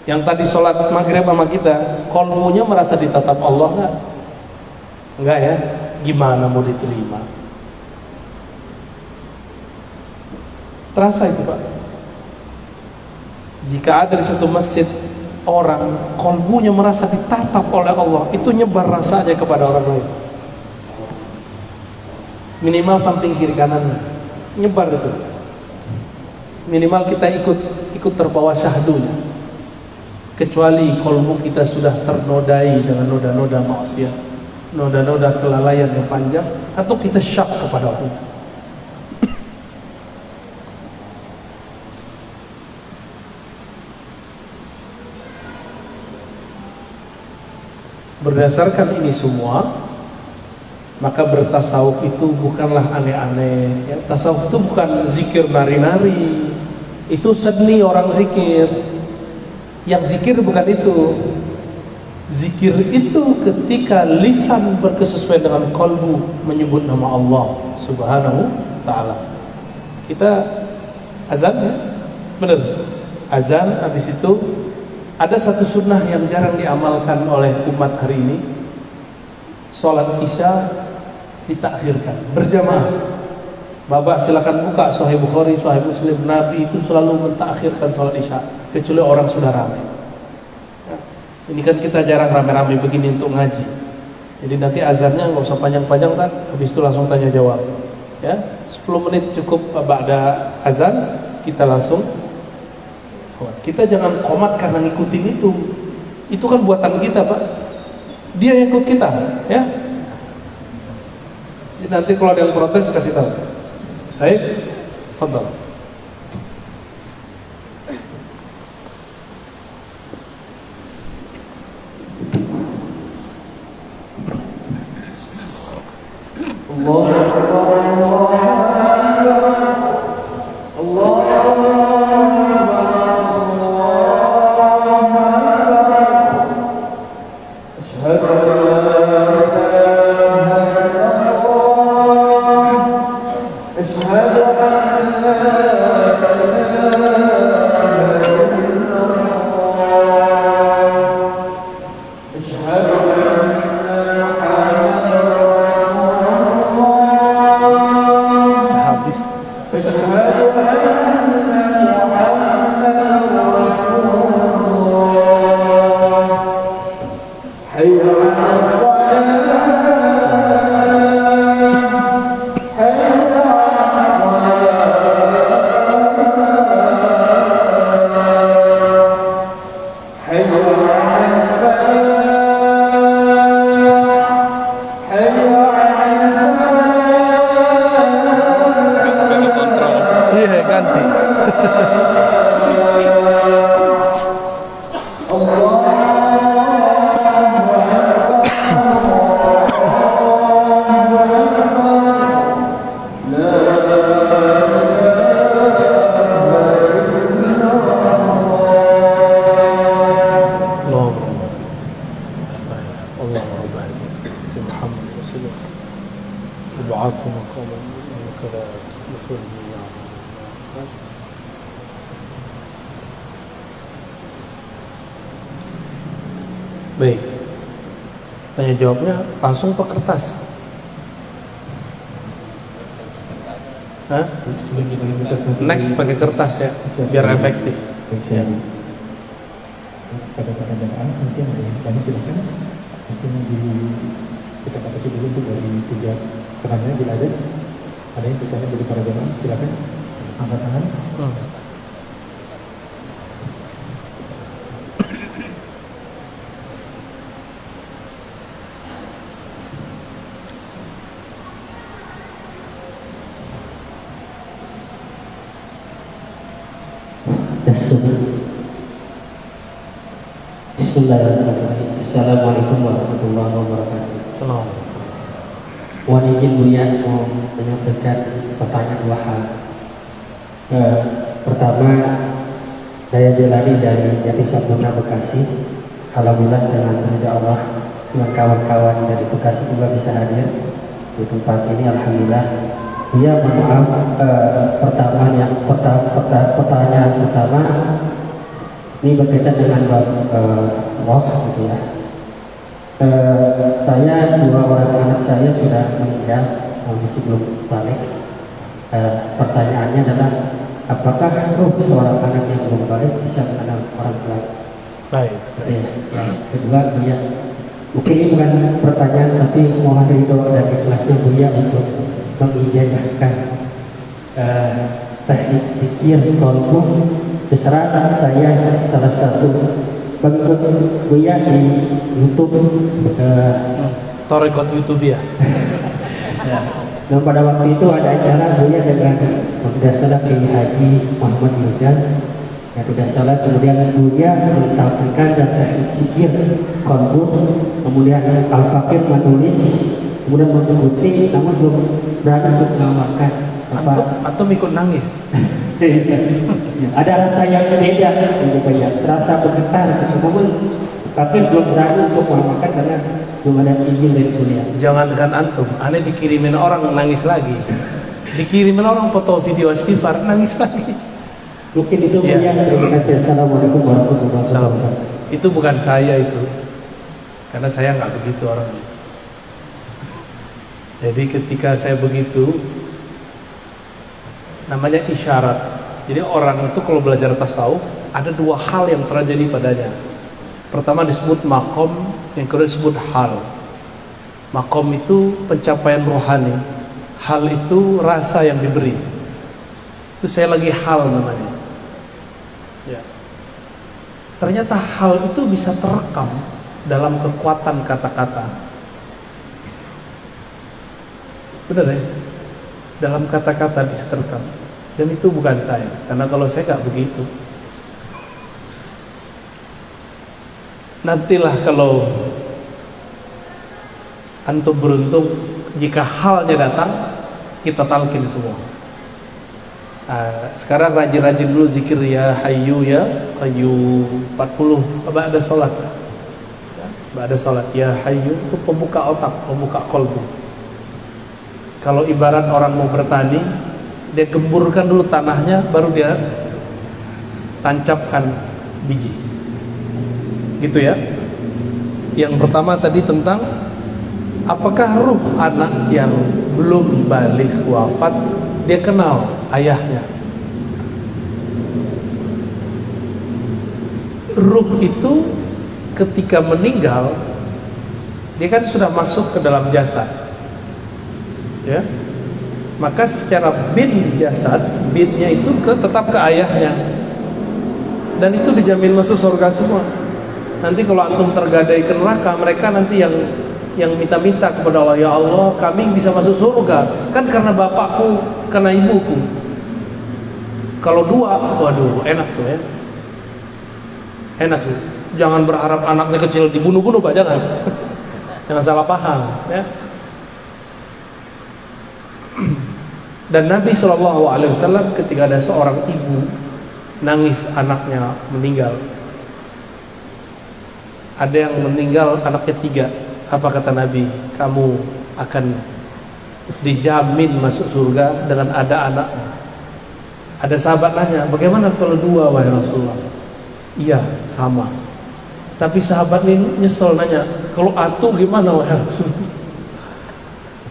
Yang tadi sholat maghrib sama kita, kolbunya merasa ditatap Allah nggak? Enggak ya? Gimana mau diterima? Terasa itu, Pak. Jika ada di satu masjid orang kolbunya merasa ditatap oleh Allah, itu nyebar rasanya kepada orang lain. Minimal samping kiri kanannya nyebar itu. Minimal kita ikut terbawa syahdunya. Kecuali kolbu kita sudah ternodai dengan noda-noda maksiat, noda-noda kelalaian yang panjang, atau kita syak kepada orang itu. Berdasarkan ini semua, maka bertasawuf itu bukanlah aneh-aneh ya. Tasawuf itu bukan zikir nari-nari. Itu seni orang zikir. Yang zikir bukan itu. Zikir itu ketika lisan berkesesuaian dengan kalbu menyebut nama Allah Subhanahu ta'ala. Kita azan ya? Benar. Azan, habis itu ada satu sunnah yang jarang diamalkan oleh umat hari ini. Sholat isya ditakhirkan berjamaah. Bapak silakan buka Sahih Bukhari, Sahih Muslim. Nabi itu selalu mentakhirkan sholat isya kecuali orang sudah ramai ya. Ini kan kita jarang rame-rame begini untuk ngaji. Jadi nanti azannya nggak usah panjang-panjang kan, habis itu langsung tanya jawab ya. 10 menit cukup ada azan, kita langsung. Kita jangan komat karena ngikutin itu. Itu kan buatan kita, Pak. Dia yang ikut kita, ya. Jadi nanti kalau ada yang protes kasih tahu. Baik, fadhal. Allahu Akbar, Allahu Akbar. Baik. Tanya jawabnya langsung ke kertas. Hah? Next pakai kertas ya, biar efektif. Ya. Pada pertanyaan mungkin ada yang tanya silakan. Mungkin kita batasi dulu untuk dari 3 pertanyaan bila ada. Ada yang bertanya dari para jemaah, silakan angkat tangan. Bismillahirrahmanirrahim. Assalamualaikum warahmatullahi wabarakatuh. Assalamualaikum. Mohon izin Buya mau menyampaikan pertanyaan 2 hal. Pertama, saya jalani dari Jati Sampurna Bekasi. Alhamdulillah dengan ridha Allah, dengan kawan-kawan dari Bekasi juga bisa hadir di tempat ini. Alhamdulillah. Buya mohon maaf, pertanyaan pertama ini berkaitan dengan roh gitu ya. Saya 2 orang anak saya sudah meninggal, masih belum balik. Pertanyaannya adalah apakah roh seorang anak yang belum balik bisa mengenal orang tua? Baik. Ya. Kedua, Buya, mungkin ini bukan pertanyaan tapi mohon ridho dan ikhlasnya Buya untuk mengijazahkan teknik pikir kolbu. Terserah saya salah satu pengikut Buya di YouTube. Torekot YouTube ya. Ya. Dan pada waktu itu ada acara Buya dengan tidak salah Kiai Haji Muhammad Mirjan. Ya tidak salah, kemudian Buya mentampilkan dan teknik pikir kolbu, kemudian Al-Fakir menulis, kemudian mengikuti, namun belum berani untuk mengamalkan. Atau ikut nangis. Ada rasa yang beda, ya, terasa bergetar, namun tapi belum berani untuk mengamalkan karena belum ada izin dari Buya. Jangankan antum, aneh dikirimin orang nangis lagi. Dikirimin orang foto video istighfar nangis lagi. Mungkin itu Ya. Buya. Terima kasih. Assalamualaikum warahmatullahi wabarakatuh. Itu bukan saya itu, karena saya nggak begitu orangnya. Jadi ketika saya begitu, namanya isyarat. Jadi orang itu kalau belajar tasawuf ada 2 hal yang terjadi padanya. Pertama disebut makom, yang kedua disebut hal. Makom itu pencapaian rohani, hal itu rasa yang diberi. Itu saya lagi hal namanya. Ya. Ternyata hal itu bisa terekam dalam kekuatan kata-kata. Benar ya? Dalam kata-kata bisa terekam. Dan itu bukan saya, karena kalau saya nggak begitu. Nantilah kalau antum beruntung, jika halnya datang, kita talqin semua. Sekarang rajin-rajin dulu zikir ya hayyu ya qayyum 40 ba'da sholat. Ba'da sholat ya hayyu itu pembuka otak, pembuka qalbu. Kalau ibarat orang mau bertani, dia gemburkan dulu tanahnya, baru dia tancapkan biji. Gitu ya. Yang pertama tadi tentang apakah ruh anak yang belum baligh wafat dia kenal ayahnya. Ruh itu ketika meninggal dia kan sudah masuk ke dalam jasad. Ya. Maka secara bin jasad, binnya itu tetap ke ayahnya. Dan itu dijamin masuk surga semua. Nanti kalau antum tergadai ke neraka, mereka nanti yang minta-minta kepada Allah, ya Allah, kami bisa masuk surga kan karena bapakku, karena ibuku. Kalau 2, waduh, enak tuh ya. Enak tuh. Jangan berharap anaknya kecil dibunuh-bunuh, Pak, jangan. Jangan salah paham, ya. Dan Nabi SAW ketika ada seorang ibu nangis anaknya meninggal, ada yang meninggal anaknya 3, apa kata Nabi? Kamu akan dijamin masuk surga dengan ada anakmu. Ada sahabat nanya, bagaimana kalau dua wahai Rasulullah? Iya, sama. Tapi sahabat ini nyesel nanya, kalau atu gimana wahai Rasulullah?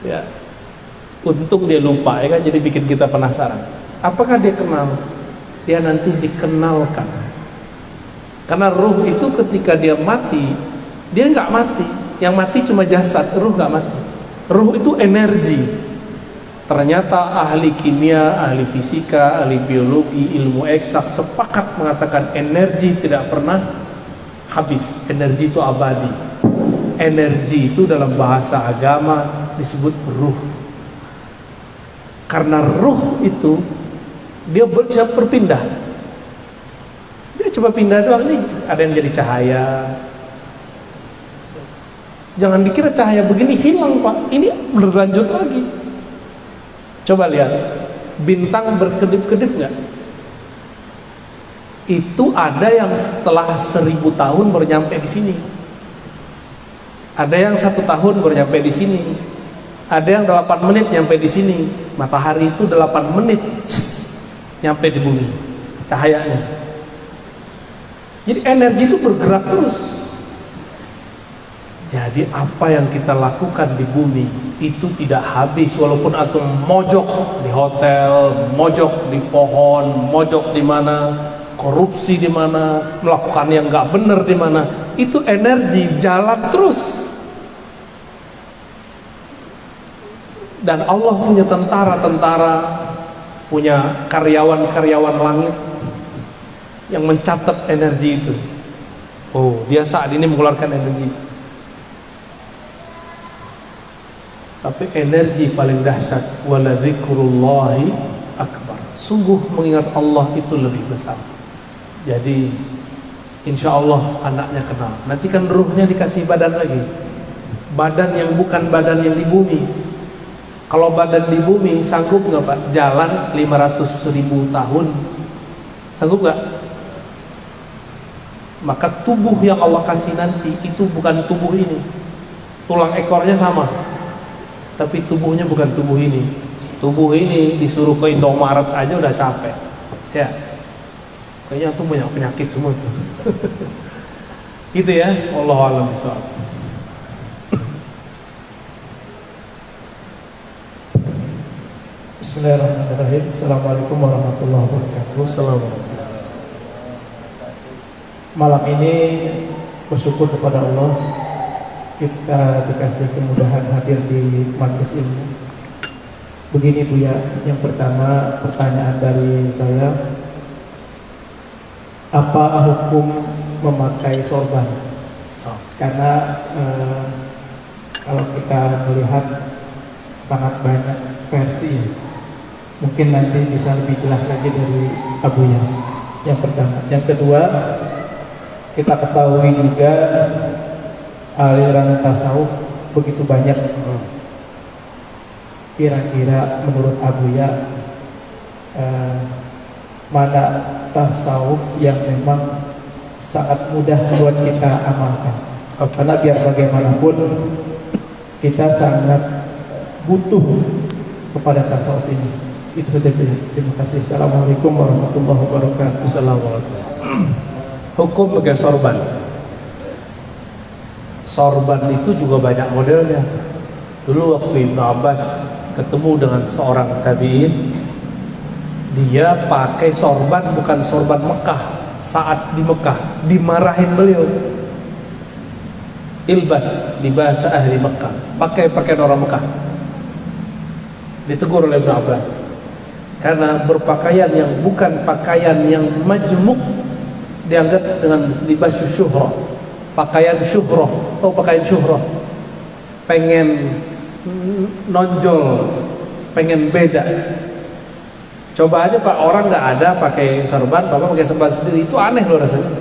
Ya, untung dia lupa ya kan, jadi bikin kita penasaran. Apakah dia kenal? Dia nanti dikenalkan. Karena ruh itu ketika dia mati, dia nggak mati. Yang mati cuma jasad, ruh nggak mati. Ruh itu energi. Ternyata ahli kimia, ahli fisika, ahli biologi, ilmu eksak sepakat mengatakan energi tidak pernah habis. Energi itu abadi. Energi itu dalam bahasa agama disebut ruh. Karena ruh itu dia siap berpindah. Dia coba pindah doang nih, ada yang jadi cahaya. Jangan dikira cahaya begini hilang Pak, ini berlanjut lagi. Coba lihat, bintang berkedip-kedip nggak? Itu ada yang setelah 1000 tahun baru nyampe di sini. Ada yang 1 tahun baru nyampe di sini. Ada yang 8 menit nyampe di sini. Matahari itu 8 menit nyampe di bumi cahayanya. Jadi energi itu bergerak terus. Jadi apa yang kita lakukan di bumi itu tidak habis, walaupun antum mojok di hotel, mojok di pohon, mojok di mana, korupsi di mana, melakukan yang nggak benar di mana, itu energi jalan terus. Dan Allah punya tentara-tentara, punya karyawan-karyawan langit yang mencatat energi itu. Oh, dia saat ini mengeluarkan energi. Tapi energi paling dahsyat, wala dzikrullahi akbar. Sungguh mengingat Allah itu lebih besar. Jadi insya Allah anaknya kenal. Nanti kan ruhnya dikasih badan lagi. Badan yang bukan badan yang di bumi. Kalau badan di bumi sanggup nggak Pak? Jalan 500.000 tahun, sanggup nggak? Maka tubuh yang Allah kasih nanti itu bukan tubuh ini. Tulang ekornya sama, tapi tubuhnya bukan tubuh ini. Tubuh ini disuruh ke Indomaret aja udah capek. Ya, kayaknya tuh banyak penyakit semua tuh. Gitu ya, wallahu a'lam bishawab. Bismillahirrahmanirrahim. Assalamualaikum warahmatullahi wabarakatuh. Assalamualaikum. Malam ini bersyukur kepada Allah kita dikasih kemudahan hadir di majelis ilmu. Begini Buya, yang pertama pertanyaan dari saya, apa hukum memakai sorban? Karena kalau kita melihat sangat banyak versi. Mungkin nanti bisa lebih jelas lagi dari Abuya. Yang pertama, yang kedua, kita ketahui juga aliran tasawuf begitu banyak. Kira-kira menurut Abuya mana tasawuf yang memang sangat mudah buat kita amalkan? Karena biar bagaimanapun kita sangat butuh kepada tasawuf ini. Itu saja. Terima kasih. Assalamualaikum warahmatullahi wabarakatuh. Assalamualaikum. Hukum pakai sorban. Sorban itu juga banyak modelnya. Dulu waktu Ibnu Abbas ketemu dengan seorang tabi'in, dia pakai sorban, bukan sorban Mekah. Saat di Mekah dimarahin beliau. Ilbas di bahasa ahli Mekah, pakai pakaian orang Mekah. Ditegur oleh Ibnu Abbas karena berpakaian yang bukan pakaian yang majmuk, dianggap dengan libas syuhrah, pakaian syuhrah. Tahu pakaian syuhrah? Pengen nonjol, pengen beda. Coba aja Pak, orang nggak ada pakai sorban, Bapak pakai sorban sendiri, itu aneh loh rasanya.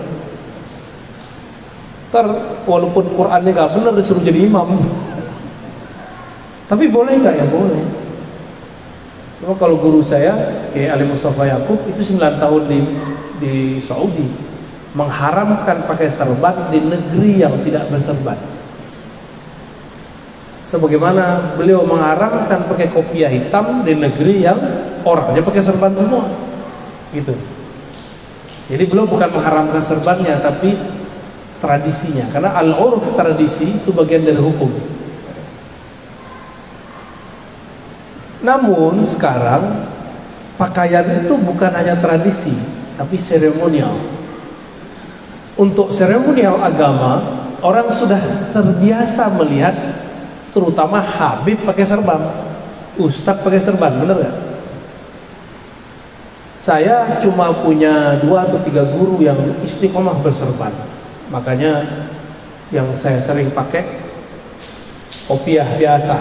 Ntar walaupun Qurannya nggak benar disuruh jadi imam. Tapi boleh nggak? Ya boleh. Cuma kalau guru saya, Ali Mustafa Yakub, itu 9 tahun di Saudi, mengharamkan pakai serban di negeri yang tidak berserban. Sebagaimana beliau mengharamkan pakai kopiah hitam di negeri yang orangnya pakai serban semua. gitu. Jadi beliau bukan mengharamkan serbannya, tapi tradisinya. Karena al-urf, tradisi itu bagian dari hukum. Namun sekarang pakaian itu bukan hanya tradisi, tapi seremonial. Untuk seremonial agama, orang sudah terbiasa melihat, terutama Habib pakai serban, Ustadz pakai serban, bener gak? Saya cuma punya 2 atau 3 guru yang istiqomah berserban. Makanya yang saya sering pakai kopiah biasa,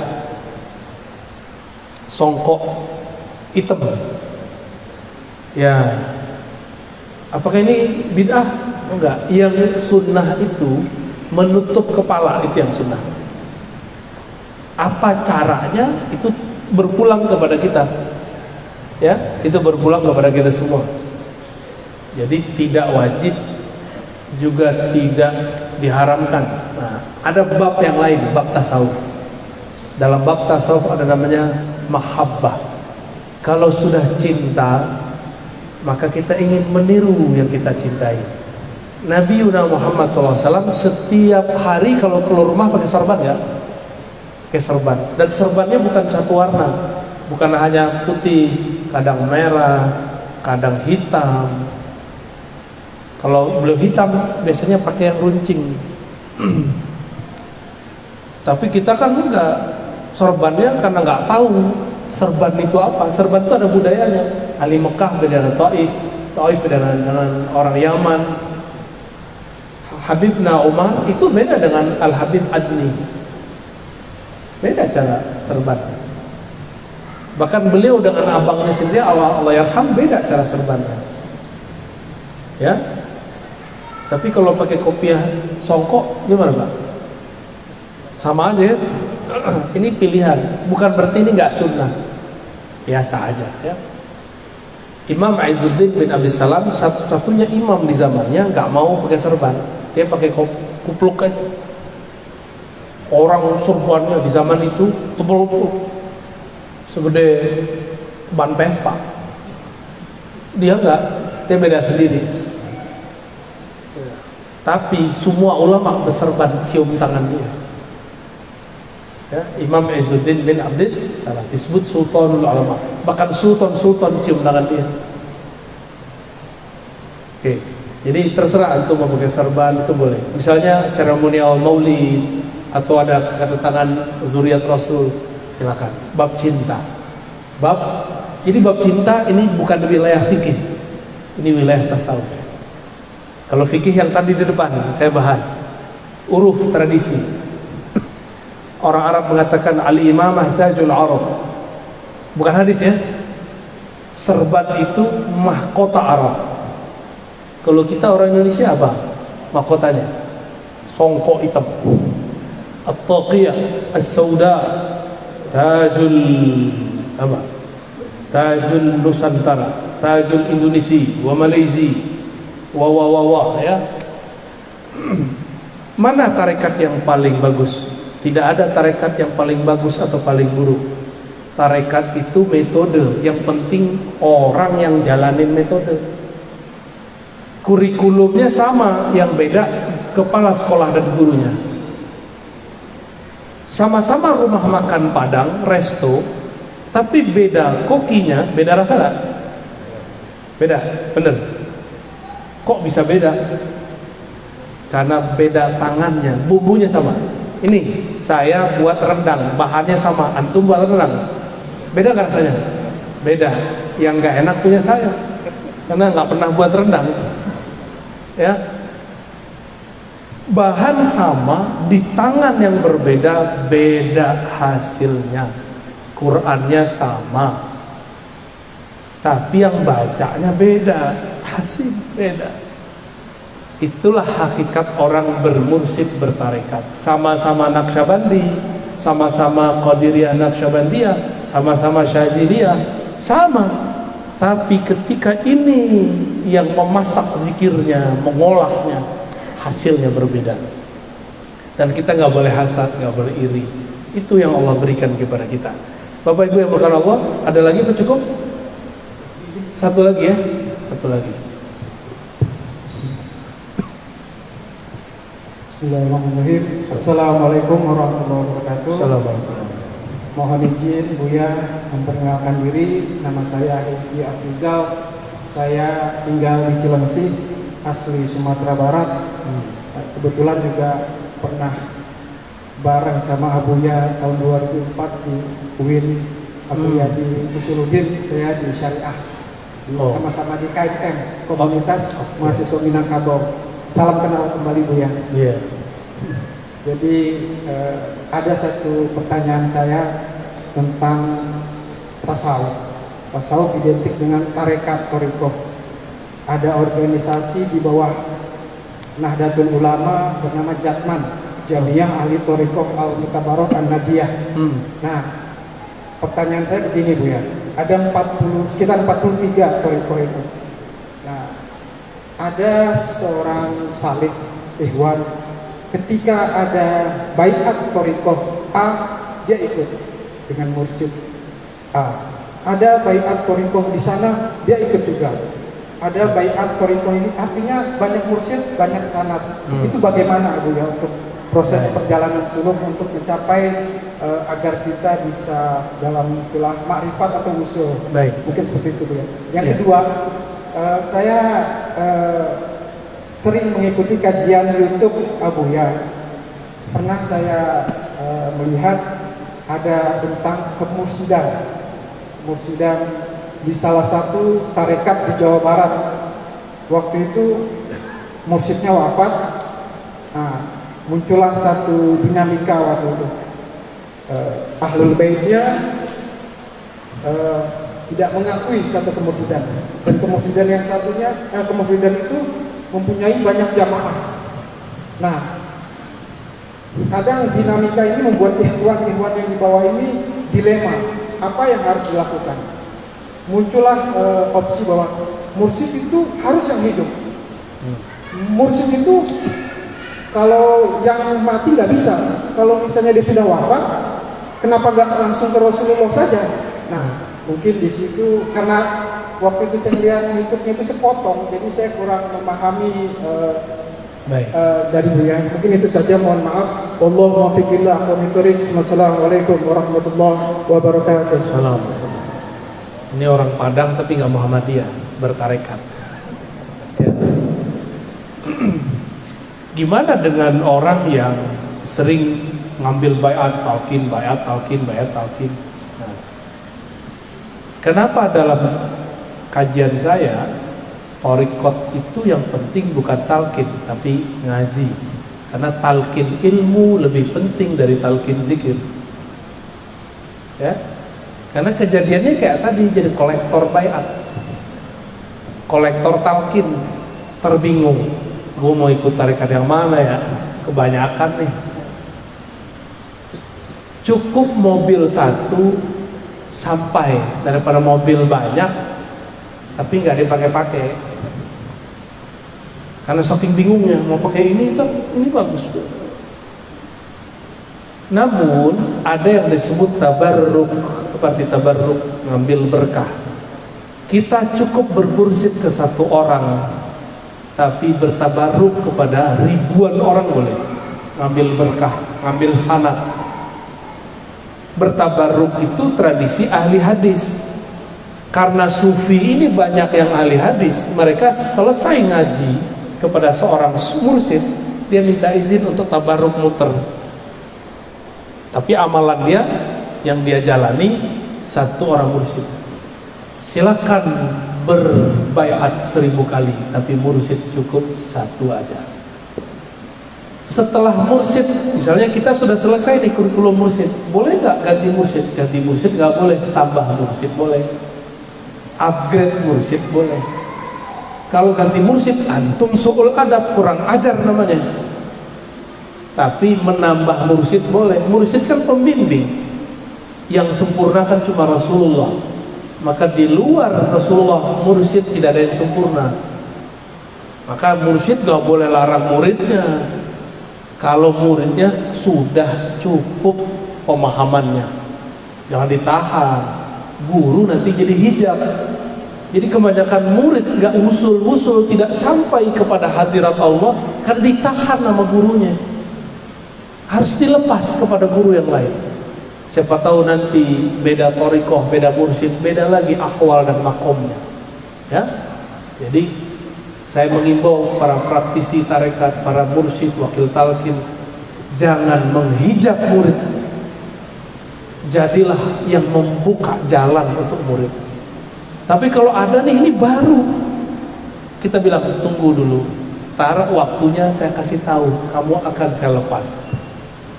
songkok hitam. Ya, apakah ini bid'ah? Enggak. Yang sunnah itu menutup kepala, itu yang sunnah. Apa caranya? Itu berpulang kepada kita. Ya, itu berpulang kepada kita semua. Jadi tidak wajib, juga tidak diharamkan. Nah, ada bab yang lain, bab tasawuf. Dalam bab tasawuf ada namanya mahabbah. Kalau sudah cinta, maka kita ingin meniru yang kita cintai. Nabi Muhammad SAW setiap hari kalau keluar rumah pakai serban ya, pakai serban. Dan serbannya bukan satu warna, bukan hanya putih, kadang merah, kadang hitam. Kalau beliau hitam, biasanya pakai yang runcing. Tapi kita kan enggak, serbannya karena enggak tahu serban itu apa. Serban itu ada budayanya. Ahli Mekah beda dengan Taif, Taif beda dengan orang Yaman. Habibna Umar itu beda dengan Al-Habib Adni. Beda cara serban. Bahkan beliau dengan abangnya sendiri, Allah yarham, beda cara serbannya. Ya. Tapi kalau pakai kopiah songkok gimana, Pak? Sama aja ya. Ini pilihan, bukan berarti ini nggak sunnah. Biasa aja ya. Imam Izzuddin bin Abi Salam satu-satunya imam di zamannya nggak mau pakai serban. Dia pakai kupluk aja. Orang serbannya di zaman itu tebal segede ban Vespa. Dia enggak, dia beda sendiri. Tapi semua ulama berserban, cium tangan dia. Ya, Imam Izzuddin bin Abdis Salam disebut Sultanul Ulama. Bahkan sultan-sultan cium tangan dia. Oke. Jadi terserah antum mau pakai serban itu boleh. Misalnya seremonial maulid atau ada kedatangan zuriat Rasul, silakan. Bab cinta. Jadi bab cinta ini bukan wilayah fikih. Ini wilayah tasawuf. Kalau fikih yang tadi di depan saya bahas. Uruf, tradisi. Orang Arab mengatakan al-imamah tajul Arab. Bukan hadis ya. Serban itu mahkota Arab. Kalau kita orang Indonesia apa mahkotanya? Songkok hitam. At-taqiyah as-sauda, tajul apa? Tajul Nusantara, tajul Indonesia, wa Malaysia, wa ya. Mana tarekat yang paling bagus? Tidak ada tarekat yang paling bagus atau paling buruk. Tarekat itu metode, yang penting orang yang jalanin metode. Kurikulumnya sama, yang beda kepala sekolah dan gurunya. Sama-sama rumah makan Padang, resto, tapi beda kokinya, beda rasa gak? Beda, bener. Kok bisa beda? Karena beda tangannya, bumbunya sama. Ini saya buat rendang, bahannya sama, antum buat rendang, beda gak rasanya? Beda. Yang gak enak punya saya, karena gak pernah buat rendang. Ya, bahan sama, di tangan yang berbeda, beda hasilnya. Qurannya sama, tapi yang bacanya beda, hasil beda. Itulah hakikat orang bermursyid, bertarekat. Sama-sama Naqsyabandi, sama-sama Qadiriyah Naqsyabandiyah, sama-sama Syaziliyah, sama. Tapi ketika ini yang memasak zikirnya, mengolahnya, hasilnya berbeda. Dan kita nggak boleh hasad, nggak boleh iri. Itu yang Allah berikan kepada kita. Bapak Ibu yang berkahi Allah, ada lagi apa cukup? Satu lagi ya. Satu lagi. Bismillahirrahmanirrahim. Assalamualaikum warahmatullahi wabarakatuh. Assalamualaikum. Mohon izin Buya memperkenalkan diri. Nama saya Hedi Afrizal. Saya tinggal di Cilengsi, asli Sumatera Barat. Kebetulan juga pernah bareng sama Abuya tahun 2004 di UIN. Abuya di Usuludin, saya di Syariah. Sama-sama di KMM, Komunitas Mahasiswa Minangkabau. Salam kenal kembali Buya. Iya. Jadi ada satu pertanyaan saya tentang tasawuf. Tasawuf identik dengan tarekat Thariqah. Ada organisasi di bawah Nahdlatul Ulama bernama Jatman, Jamiyah Ahli Thariqah Al-Mutabarak An-Nadiyah. Nah, pertanyaan saya begini Bu ya. Ada sekitar 43 Thariqah itu. Nah, ada seorang salik ikhwan, ketika ada baiat Thariqah A, dia ikut dengan mursyid A. Ada baiat Thariqah di sana, dia ikut juga. Ada baiat Thariqah ini, artinya banyak mursyid, banyak sanad. Itu bagaimana Bu ya untuk proses perjalanan suluk untuk mencapai agar kita bisa dalam istilah makrifat atau usul. Baik. Mungkin seperti itu Bu ya. Yang kedua, saya sering mengikuti kajian YouTube Abuya. Pernah saya melihat ada tentang kemursidan di salah satu tarekat di Jawa Barat. Waktu itu mursyidnya wafat. Nah, muncullah satu dinamika waktu itu. Ahlul Baitnya tidak mengakui satu kemursidan, dan kemursidan yang satunya, kemursidan itu mempunyai banyak jamaah. Nah, kadang dinamika ini membuat ikhwan-ikhwan yang di bawah ini dilema, apa yang harus dilakukan. Muncullah opsi bahwa mursyid itu harus yang hidup. Mursyid itu kalau yang mati nggak bisa. Kalau misalnya dia sudah wafat, kenapa nggak langsung ke Rasulullah saja? Nah, mungkin di situ karena waktu itu saya lihat YouTube-nya itu sepotong, jadi saya kurang memahami dari beliau. Mungkin itu saja, mohon maaf. Wallahu muwaffiq ila aqwamit thoriq. Wassalamualaikum warahmatullahi wabarakatuh. Assalamualaikum. Ini orang Padang tapi nggak Muhammadiyah, bertarekat. Ya. Gimana dengan orang yang sering ngambil baiat talqin? Nah, kenapa dalam kajian saya thariqat itu yang penting bukan talqin tapi ngaji? Karena talqin ilmu lebih penting dari talqin zikir. Ya. Karena kejadiannya kayak tadi, jadi kolektor baiat, kolektor talqin, terbingung, gue mau ikut tarekat yang mana ya? Kebanyakan nih. Cukup mobil satu sampai daripada mobil banyak tapi nggak dipakai-pakai. Karena saking bingungnya mau pakai ini bagus tuh. Namun ada yang disebut tabarruk, seperti tabarruk ngambil berkah. Kita cukup bermursyid ke satu orang, tapi bertabarruk kepada ribuan orang boleh. Ngambil berkah, ngambil sanad. Bertabarruk itu tradisi ahli hadis. Karena sufi ini banyak yang ahli hadis, mereka selesai ngaji kepada seorang mursyid, dia minta izin untuk tabarruk muter. Tapi amalan dia yang dia jalani satu orang mursyid. Silakan berbaiat 1000 kali, tapi mursyid cukup satu aja. Setelah mursyid, misalnya kita sudah selesai di kurikulum mursyid, boleh nggak ganti mursyid? Ganti mursyid nggak boleh, tambah mursyid boleh, upgrade mursyid boleh. Kalau ganti mursyid, antum su'ul adab, kurang ajar namanya. Tapi menambah mursyid boleh. Mursyid kan pembimbing, yang sempurna kan cuma Rasulullah. Maka di luar Rasulullah, mursyid tidak ada yang sempurna. Maka mursyid gak boleh larang muridnya kalau muridnya sudah cukup pemahamannya. Jangan ditahan, guru nanti jadi hijab. Jadi kebanyakan murid nggak usul-usul, tidak sampai kepada hadirat Allah karena ditahan sama gurunya. Harus dilepas kepada guru yang lain. Siapa tahu nanti beda thariqah, beda mursyid, beda lagi ahwal dan makomnya. Ya, jadi saya mengimbau para praktisi tarekat, para mursyid, wakil talqin, jangan menghijab murid. Jadilah yang membuka jalan untuk murid. Tapi kalau ada nih, ini baru, kita bilang tunggu dulu, taruh waktunya, saya kasih tahu, kamu akan saya lepas.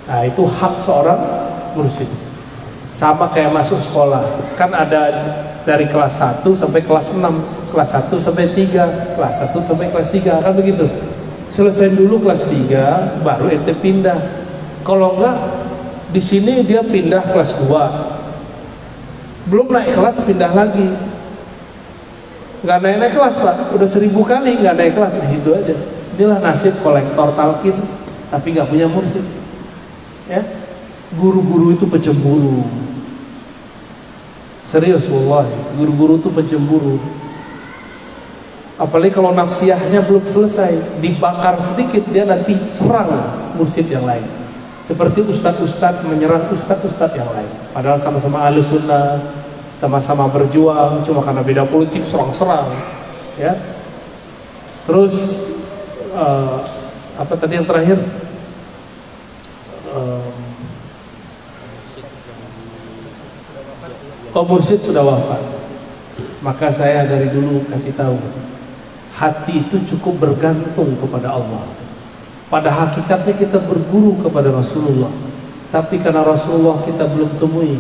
Nah, itu hak seorang mursyid. Sama kayak masuk sekolah, kan ada dari kelas 1 sampai kelas 6, kelas 1 sampai 3, kelas 1 sampai kelas 3, kan begitu. Selesai dulu kelas 3, baru ente pindah. Kalau enggak, di sini dia pindah kelas 2, belum naik kelas pindah lagi. Nggak naik kelas Pak, udah 1000 kali nggak naik kelas, di situ aja. Inilah nasib kolektor talqin tapi nggak punya mursyid. Ya, guru-guru itu pencemburu. Serius wallahi, guru-guru itu pencemburu. Apalagi kalau nafsiyahnya belum selesai, dibakar sedikit dia nanti serang mursyid yang lain. Seperti ustadz-ustadz menyerang ustadz-ustadz yang lain. Padahal sama-sama ahli sunnah, sama-sama berjuang, cuma karena beda politik serang-serang, ya. Terus apa tadi yang terakhir? Mursyid sudah wafat. Maka saya dari dulu kasih tahu, hati itu cukup bergantung kepada Allah. Pada hakikatnya kita berguru kepada Rasulullah, tapi karena Rasulullah kita belum temui,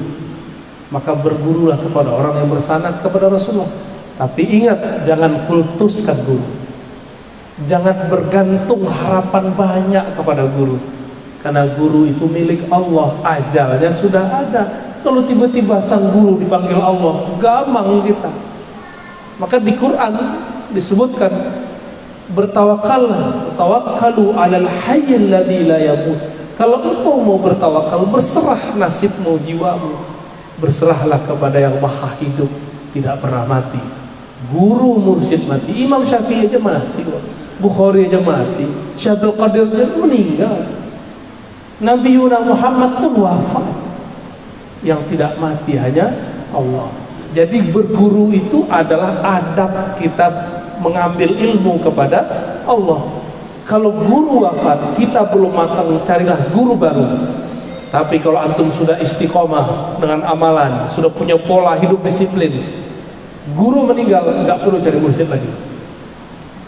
maka bergurulah kepada orang yang bersanad kepada Rasulullah. Tapi ingat, jangan kultuskan guru. Jangan bergantung harapan banyak kepada guru. Karena guru itu milik Allah, ajalnya sudah ada. Kalau tiba-tiba sang guru dipanggil Allah, gamang kita. Maka di Quran disebutkan, bertawakkalu 'alal hayyil ladzi la yamut. Kalau engkau mau bertawakal, berserah nasibmu, jiwamu, berserahlah kepada yang maha hidup, tidak pernah mati. Guru mursyid mati, Imam Syafi'i aja mati, Bukhari aja mati, Syabdul Qadir aja meninggal, Nabi Muhammad pun wafat. Yang tidak mati hanya Allah. Jadi berguru itu adalah adab kita mengambil ilmu kepada Allah. Kalau guru wafat, kita belum matang, carilah guru baru. Tapi kalau antum sudah istiqomah dengan amalan, sudah punya pola hidup disiplin, guru meninggal, nggak perlu cari mursyid lagi.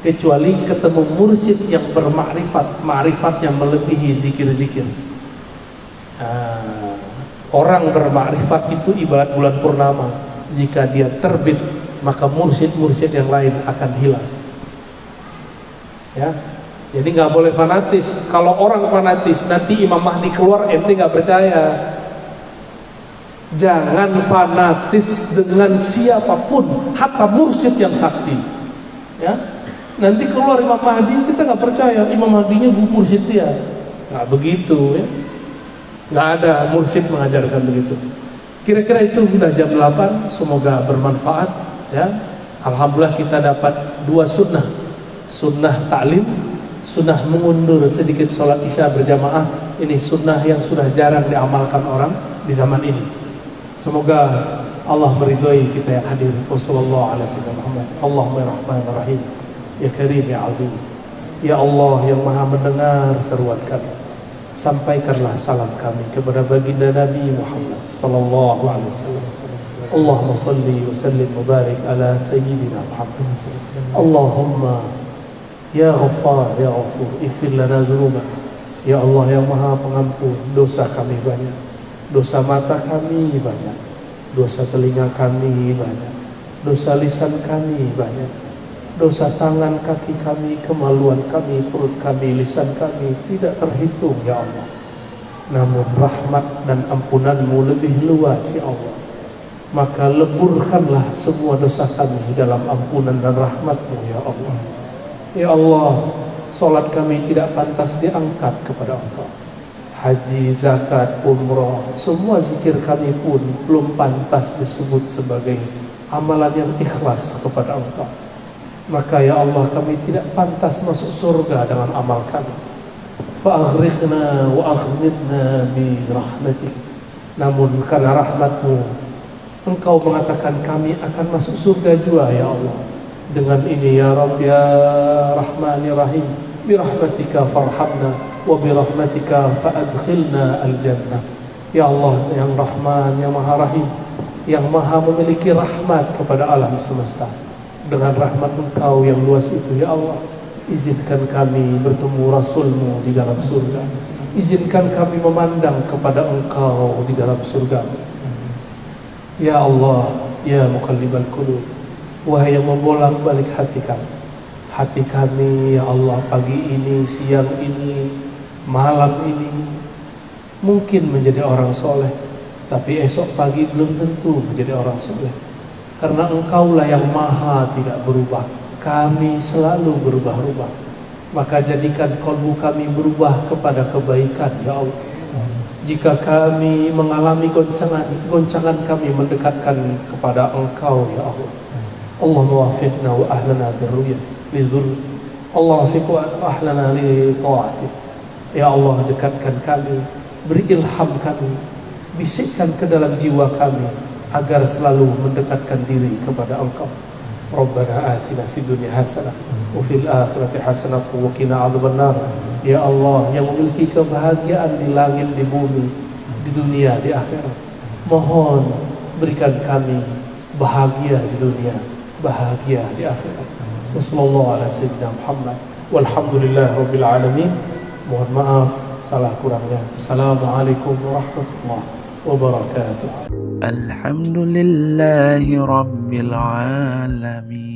Kecuali ketemu mursyid yang bermakrifat, makrifatnya melebihi zikir-zikir. Orang bermakrifat itu ibarat bulan purnama. Jika dia terbit, maka mursyid-mursyid yang lain akan hilang. Ya, jadi nggak boleh fanatis. Kalau orang fanatis, nanti Imam Mahdi keluar, ente nggak percaya. Jangan fanatis dengan siapapun, hatta mursyid yang sakti. Ya, nanti keluar Imam Mahdi, kita nggak percaya. Imam Mahdinya mursyid dia, nggak begitu ya. Nggak ada mursyid mengajarkan begitu. Kira-kira itu sudah jam 8. Semoga bermanfaat ya. Alhamdulillah kita dapat 2 sunnah. Sunnah ta'lim, sunnah mengundur sedikit sholat isya berjamaah. Ini sunnah yang sudah jarang diamalkan orang di zaman ini. Semoga Allah meridhai kita yang hadir. Wassallallahu ala sayyidina Muhammad. Allahumma rahmanir ya karim ya azim. Ya Allah yang maha mendengar seruan kami, sampaikanlah salam kami kepada baginda Nabi Muhammad sallallahu alaihi wasallam. Allahumma salli wa sallim wa barik ala sayyidina Muhammad. Allahumma ya Ghaffar ya Ghafur ighfir lana dzunubana. Ya Allah yang maha pengampun, dosa kami banyak. Dosa mata kami banyak, dosa telinga kami banyak, dosa lisan kami banyak, dosa tangan kaki kami, kemaluan kami, perut kami, lisan kami tidak terhitung ya Allah. Namun rahmat dan ampunan-Mu lebih luas ya Allah. Maka leburkanlah semua dosa kami dalam ampunan dan rahmat-Mu ya Allah. Ya Allah, solat kami tidak pantas diangkat kepada Engkau. Haji, zakat, umrah, semua zikir kami pun belum pantas disebut sebagai amalan yang ikhlas kepada Engkau. Maka ya Allah, kami tidak pantas masuk surga dengan amal kami. Fa'aghriqna wa aghnidna bi rahmatik. Namun karena rahmat-Mu, Engkau mengatakan kami akan masuk surga juga ya Allah. Dengan ini ya Rabb ya Rahmani Rahim, bi rahmatika farhamna wa bi rahmatika fa'adkhilna al-jannah. Ya Allah yang Rahman, yang Maha Rahim, yang Maha memiliki rahmat kepada alam semesta. Dengan rahmat Engkau yang luas itu ya Allah, izinkan kami bertemu Rasul-Mu di dalam surga. Izinkan kami memandang kepada Engkau di dalam surga. Ya Allah, ya Muqallibal Qulub, wahai yang membolak-balik hati kami. Hati kami ya Allah, pagi ini, siang ini, malam ini mungkin menjadi orang soleh, tapi esok pagi belum tentu menjadi orang soleh. Karena Engkaulah yang maha tidak berubah, kami selalu berubah-ubah. Maka jadikan kalbu kami berubah kepada kebaikan ya Allah. Jika kami mengalami goncangan kami mendekatkan kepada Engkau ya Allah. Allahumma wafiqna wa ahlana dzurriyyah lidzul. Allah wafiqna wa ahlana li ta'atik. Ya Allah, dekatkan kami, beri ilham kami, bisikkan ke dalam jiwa kami agar selalu mendekatkan diri kepada Engkau. Rabbana atina fid dunya hasanah wa fil akhirati hasanah wa qina adzabannar. Ya Allah yang memiliki kebahagiaan di langit, di bumi, di dunia, di akhirat, mohon berikan kami bahagia di dunia, bahagia di akhirat. Wassallallahu ala sayyidina Muhammad walhamdulillah rabbil alamin. Mohon maaf salah kurangnya. Assalamualaikum warahmatullahi wabarakatuh. Alhamdulillahi rabbil alamin.